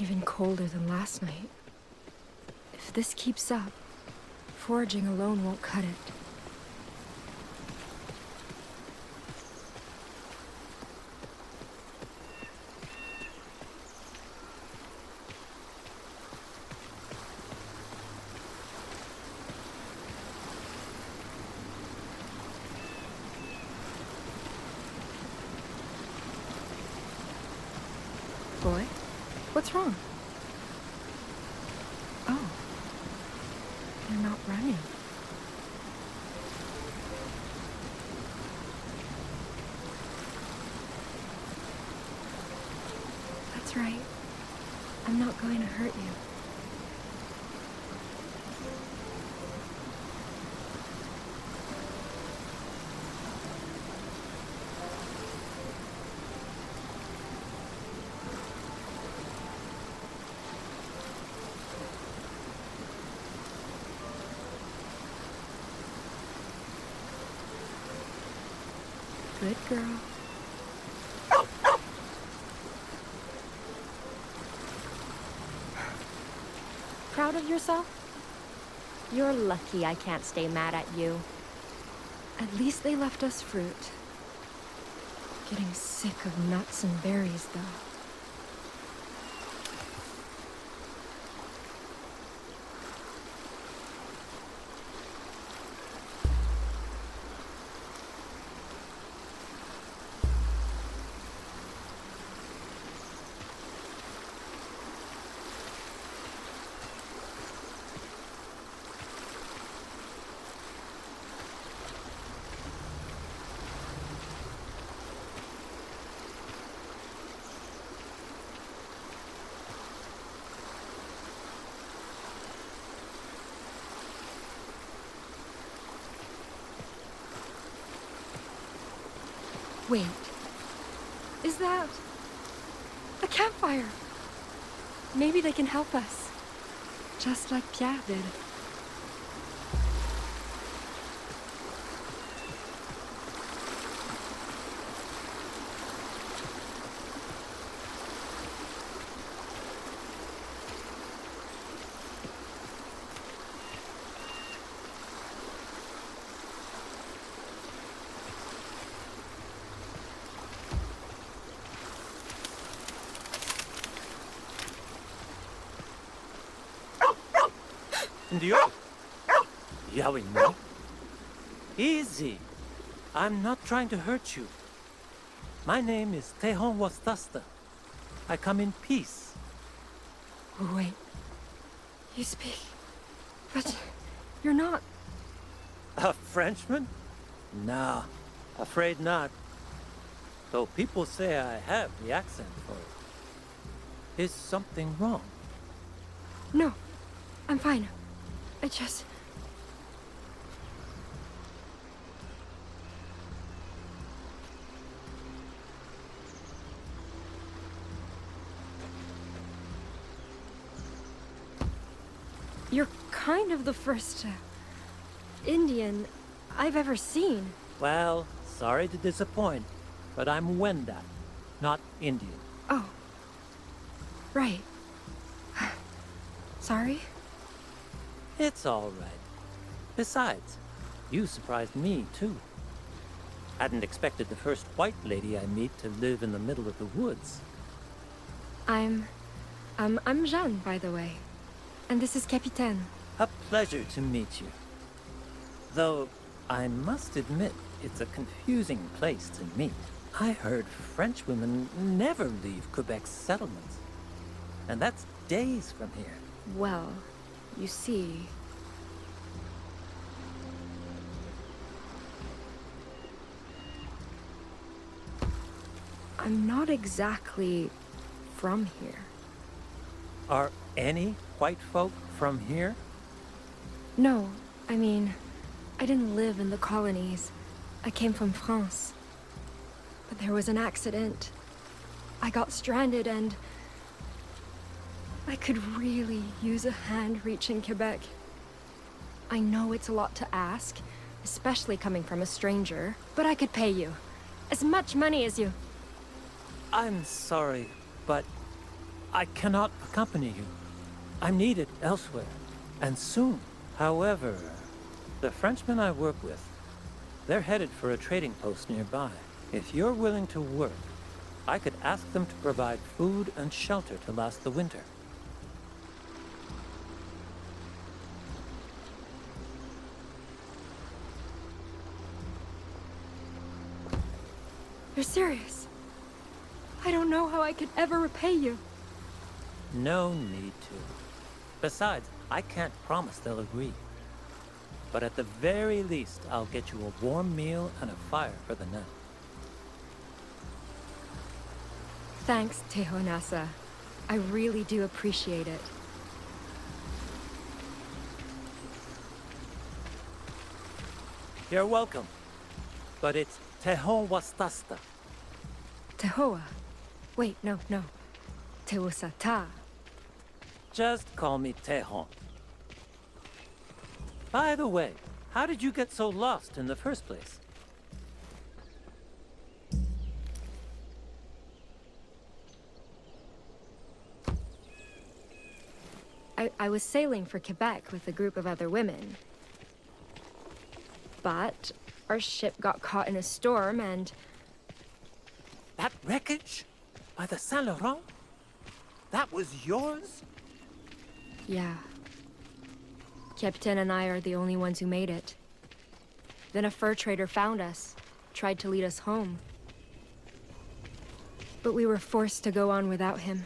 Even colder than last night. If this keeps up, foraging alone won't cut it. What's wrong? Oh. They're not running. That's right. I'm not going to hurt you. Good girl. Proud of yourself? You're lucky I can't stay mad at you. At least they left us fruit. Getting sick of nuts and berries, though. Wait. Is that a campfire? Maybe they can help us. Just like Pierre did. Dio? Yowing me? Easy. I'm not trying to hurt you. My name is Tejon Wastasta. I come in peace. Wait. You speak... But you're not... A Frenchman? Nah, afraid not. Though people say I have the accent for it. Is something wrong? No. I'm fine. I just... You're kind of the first Indian I've ever seen. Well, sorry to disappoint, but I'm Wendat, not Indian. Oh. Right. Sorry? It's all right. Besides, you surprised me, too. Hadn't expected the first white lady I meet to live in the middle of the woods. I'm Jeanne, by the way. And this is Capitaine. A pleasure to meet you. Though, I must admit, it's a confusing place to meet. I heard French women never leave Quebec's settlements. And that's days from here. Well, you see... I'm not exactly from here. Are any white folk from here? No, I mean, I didn't live in the colonies. I came from France. But there was an accident. I got stranded and... I could really use a hand reaching Quebec. I know it's a lot to ask, especially coming from a stranger, but I could pay you. As much money as you... I'm sorry, but I cannot accompany you. I'm needed elsewhere, and soon. However, the Frenchmen I work with, they're headed for a trading post nearby. If you're willing to work, I could ask them to provide food and shelter to last the winter. You're serious? I don't know how I could ever repay you. No need to. Besides, I can't promise they'll agree. But at the very least, I'll get you a warm meal and a fire for the night. Thanks, Tehonasa. I really do appreciate it. You're welcome. But it's Tehon Wastasta. Tehoa. Wait, no. Teosata. Just call me Tehon. By the way, how did you get so lost in the first place? I was sailing for Quebec with a group of other women. But our ship got caught in a storm and... That wreckage? By the Saint Laurent? That was yours? Yeah. Captain and I are the only ones who made it. Then a fur trader found us, tried to lead us home. But we were forced to go on without him.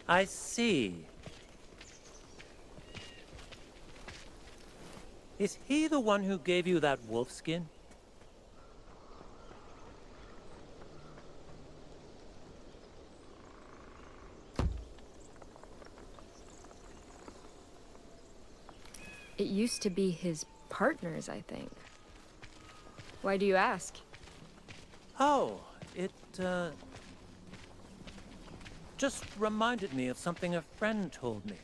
I see. Is he the one who gave you that wolf skin? It used to be his partners, I think. Why do you ask? Oh, it, just reminded me of something a friend told me.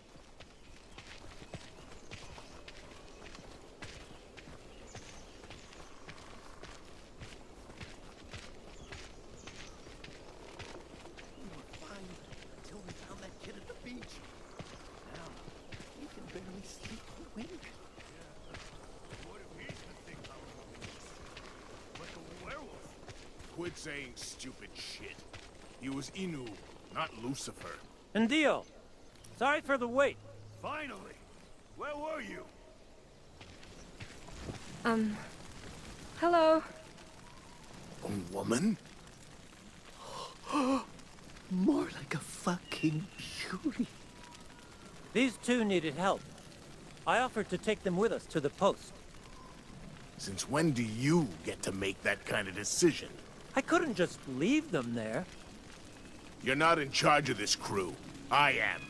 We were fine until we found that kid at the beach. Now, we can barely sleep or wink. What if he's the thing like a werewolf? Quit saying stupid shit. He was Innu, not Lucifer. And Dio, sorry for the wait. Finally! Where were you? Hello. A woman? More like a fucking beauty. These two needed help. I offered to take them with us to the post. Since when do you get to make that kind of decision? I couldn't just leave them there. You're not in charge of this crew. I am.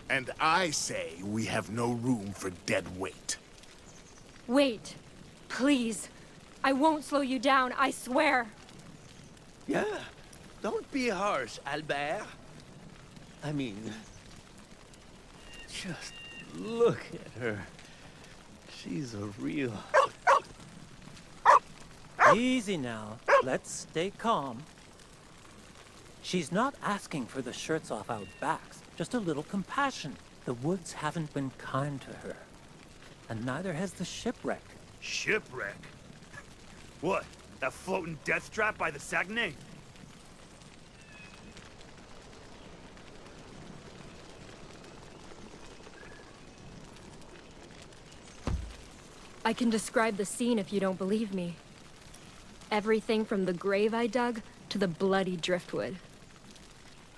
And I say we have no room for dead weight. Wait. Please. I won't slow you down, I swear. Yeah, don't be harsh, Albert. I mean, just look at her. She's a real... Easy now. Let's stay calm. She's not asking for the shirts off our backs, just a little compassion. The woods haven't been kind to her. And neither has the shipwreck. Shipwreck? What? That floating death trap by the Saguenay? I can describe the scene if you don't believe me. Everything from the grave I dug to the bloody driftwood.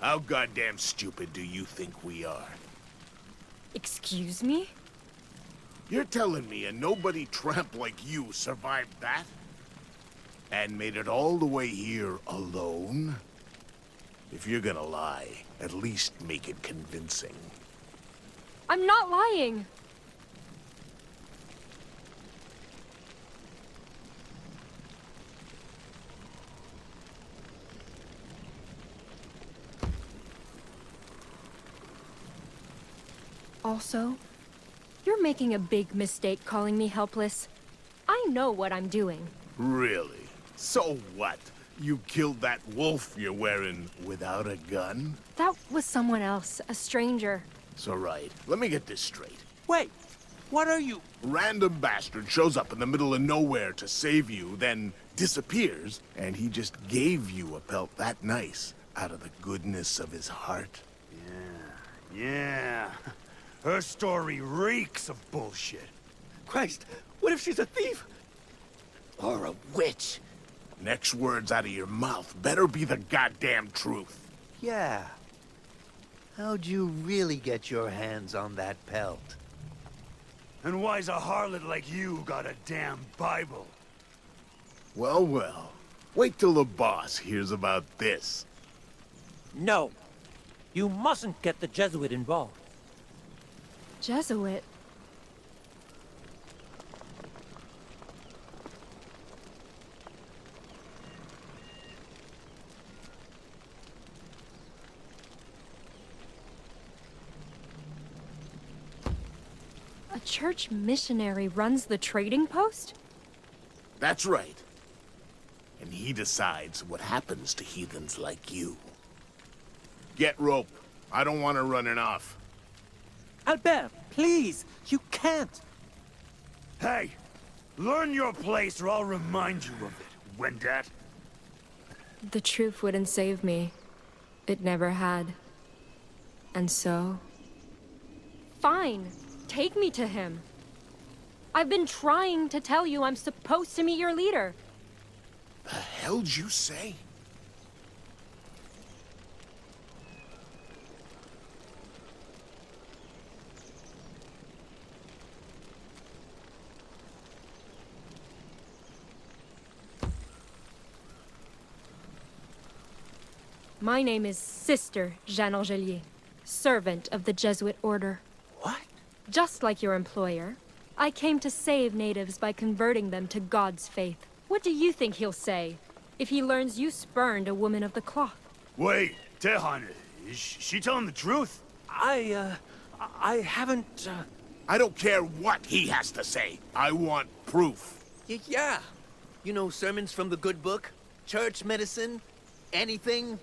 How goddamn stupid do you think we are? Excuse me? You're telling me a nobody tramp like you survived that? And made it all the way here alone? If you're gonna lie, at least make it convincing. I'm not lying! Also, you're making a big mistake calling me helpless. I know what I'm doing. Really? So what? You killed that wolf you're wearing without a gun? That was someone else, a stranger. So right, let me get this straight. Wait, what are you... Random bastard shows up in the middle of nowhere to save you, then disappears, and he just gave you a pelt that nice out of the goodness of his heart. Yeah. Her story reeks of bullshit. Christ, what if she's a thief? Or a witch? Next words out of your mouth better be the goddamn truth. Yeah. How'd you really get your hands on that pelt? And why's a harlot like you got a damn Bible? Well, well. Wait till the boss hears about this. No. You mustn't get the Jesuit involved. Jesuit? A church missionary runs the trading post? That's right. And he decides what happens to heathens like you. Get rope. I don't want her running off. Albert, please! You can't! Hey! Learn your place or I'll remind you of it, Wendat. The truth wouldn't save me. It never had. And so... Fine. Take me to him. I've been trying to tell you I'm supposed to meet your leader. The hell'd you say? My name is Sister Jeanne Angelier, servant of the Jesuit order. What? Just like your employer, I came to save natives by converting them to God's faith. What do you think he'll say if he learns you spurned a woman of the cloth? Wait, Tehan, is she telling the truth? I haven't, I don't care what he has to say. I want proof. Yeah. You know, sermons from the good book? Church medicine? Anything?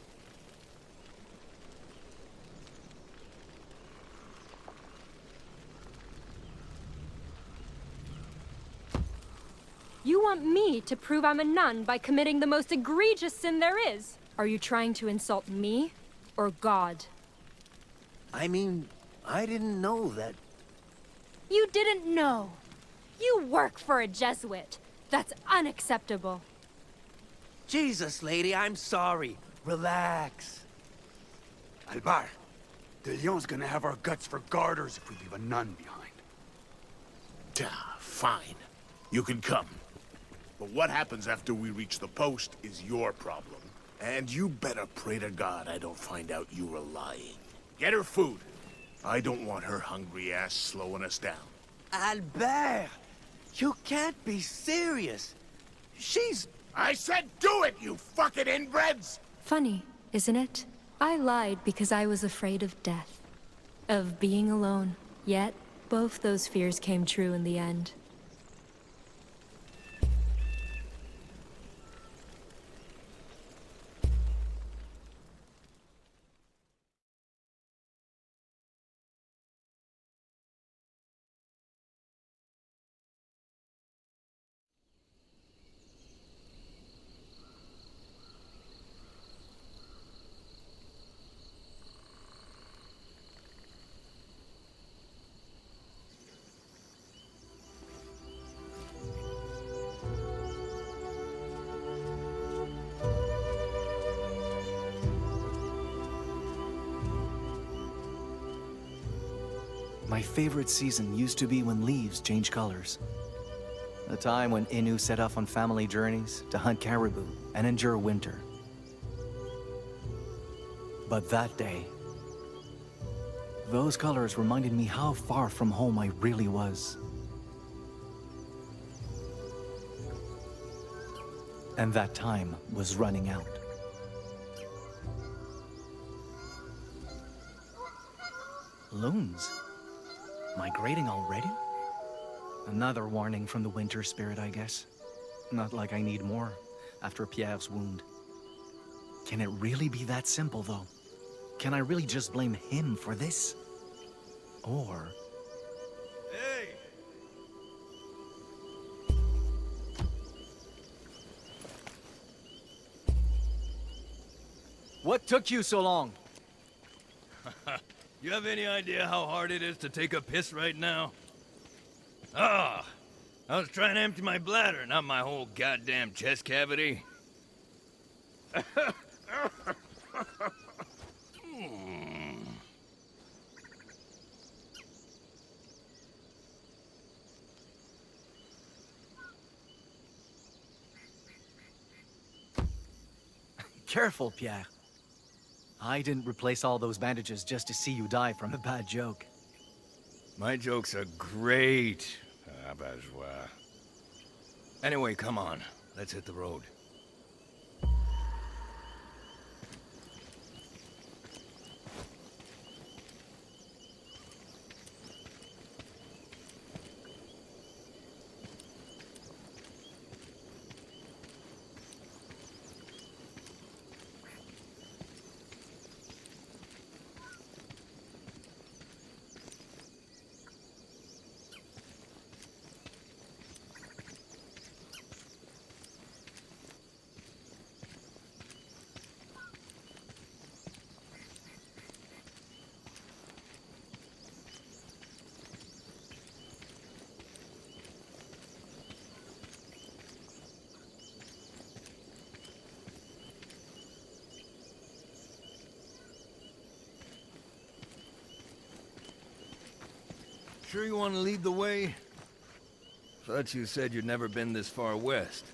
You want me to prove I'm a nun by committing the most egregious sin there is? Are you trying to insult me or God? I mean, I didn't know that. You didn't know. You work for a Jesuit. That's unacceptable. Jesus, lady, I'm sorry. Relax. Albar, De Leon's gonna have our guts for garters if we leave a nun behind. Fine. You can come. But what happens after we reach the post is your problem. And you better pray to God I don't find out you were lying. Get her food. I don't want her hungry ass slowing us down. Albert! You can't be serious. She's... I said do it, you fucking inbreds! Funny, isn't it? I lied because I was afraid of death. Of being alone. Yet, both those fears came true in the end. My favorite season used to be when leaves change colors. The time when Innu set off on family journeys to hunt caribou and endure winter. But that day, those colors reminded me how far from home I really was. And that time was running out. Loons? Migrating already? Another warning from the winter spirit, I guess. Not like I need more after Pierre's wound. Can it really be that simple, though? Can I really just blame him for this? Or... Hey! What took you so long? You have any idea how hard it is to take a piss right now? Ah! I was trying to empty my bladder, not my whole goddamn chest cavity. Careful, Pierre. I didn't replace all those bandages just to see you die from a bad joke. My jokes are great. Ah, bourgeois. Anyway, come on. Let's hit the road. Sure you want to lead the way? Thought you said you'd never been this far west.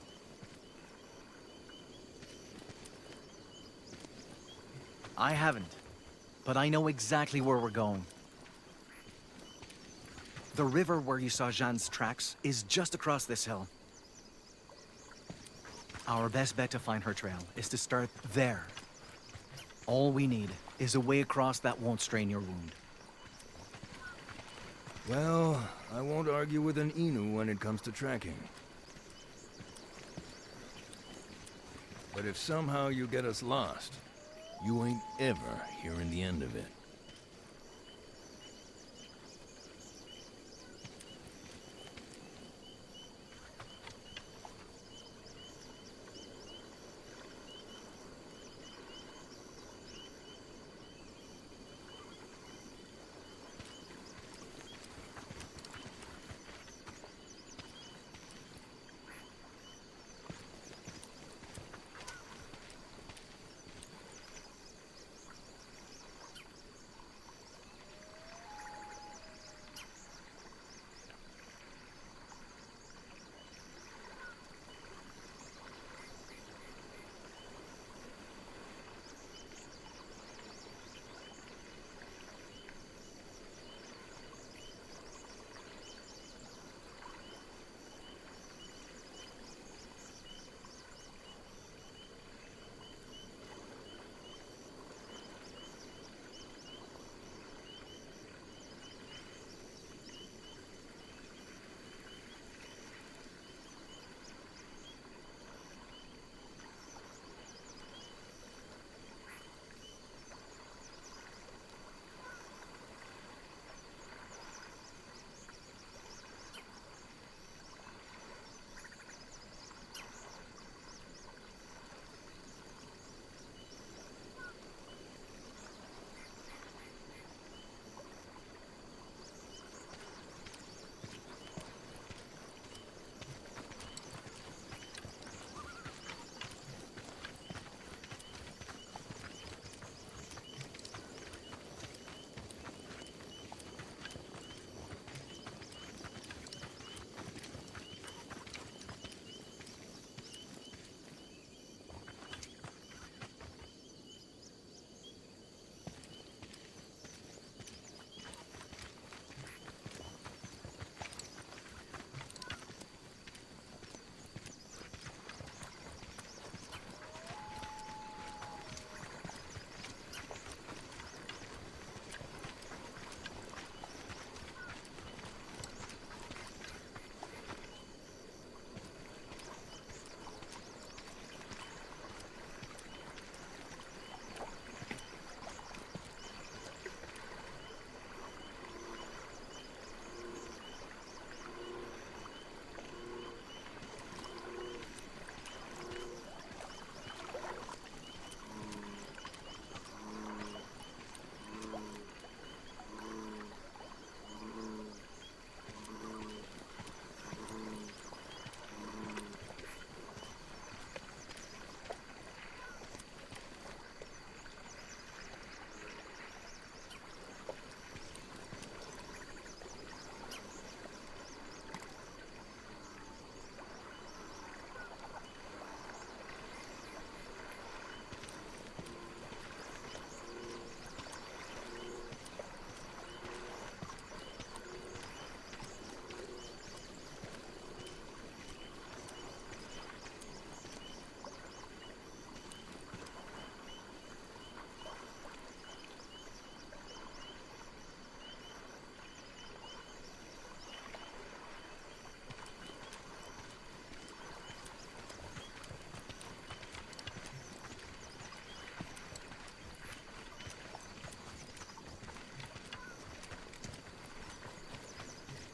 I haven't, but I know exactly where we're going. The river where you saw Jeanne's tracks is just across this hill. Our best bet to find her trail is to start there. All we need is a way across that won't strain your wound. Well, I won't argue with an Innu when it comes to tracking. But if somehow you get us lost, you ain't ever hearing the end of it.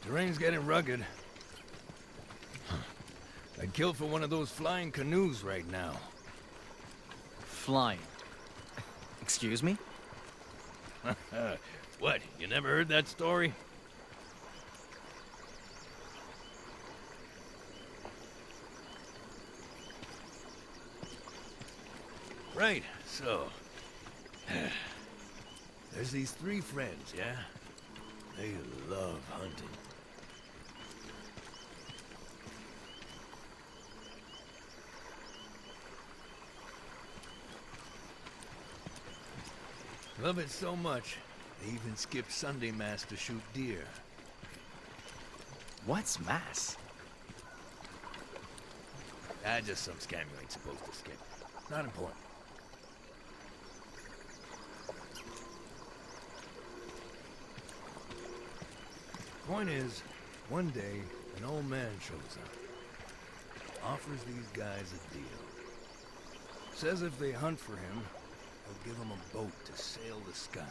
Terrain's getting rugged. I'd kill for one of those flying canoes right now. Flying. Excuse me? What, you never heard that story? Right, so... There's these three friends, yeah? They love hunting. Love it so much, they even skip Sunday Mass to shoot deer. What's Mass? Just some scam you ain't supposed to skip. Not important. Point is, one day, an old man shows up. Offers these guys a deal. Says if they hunt for him, he'll give them a boat to sail the skies.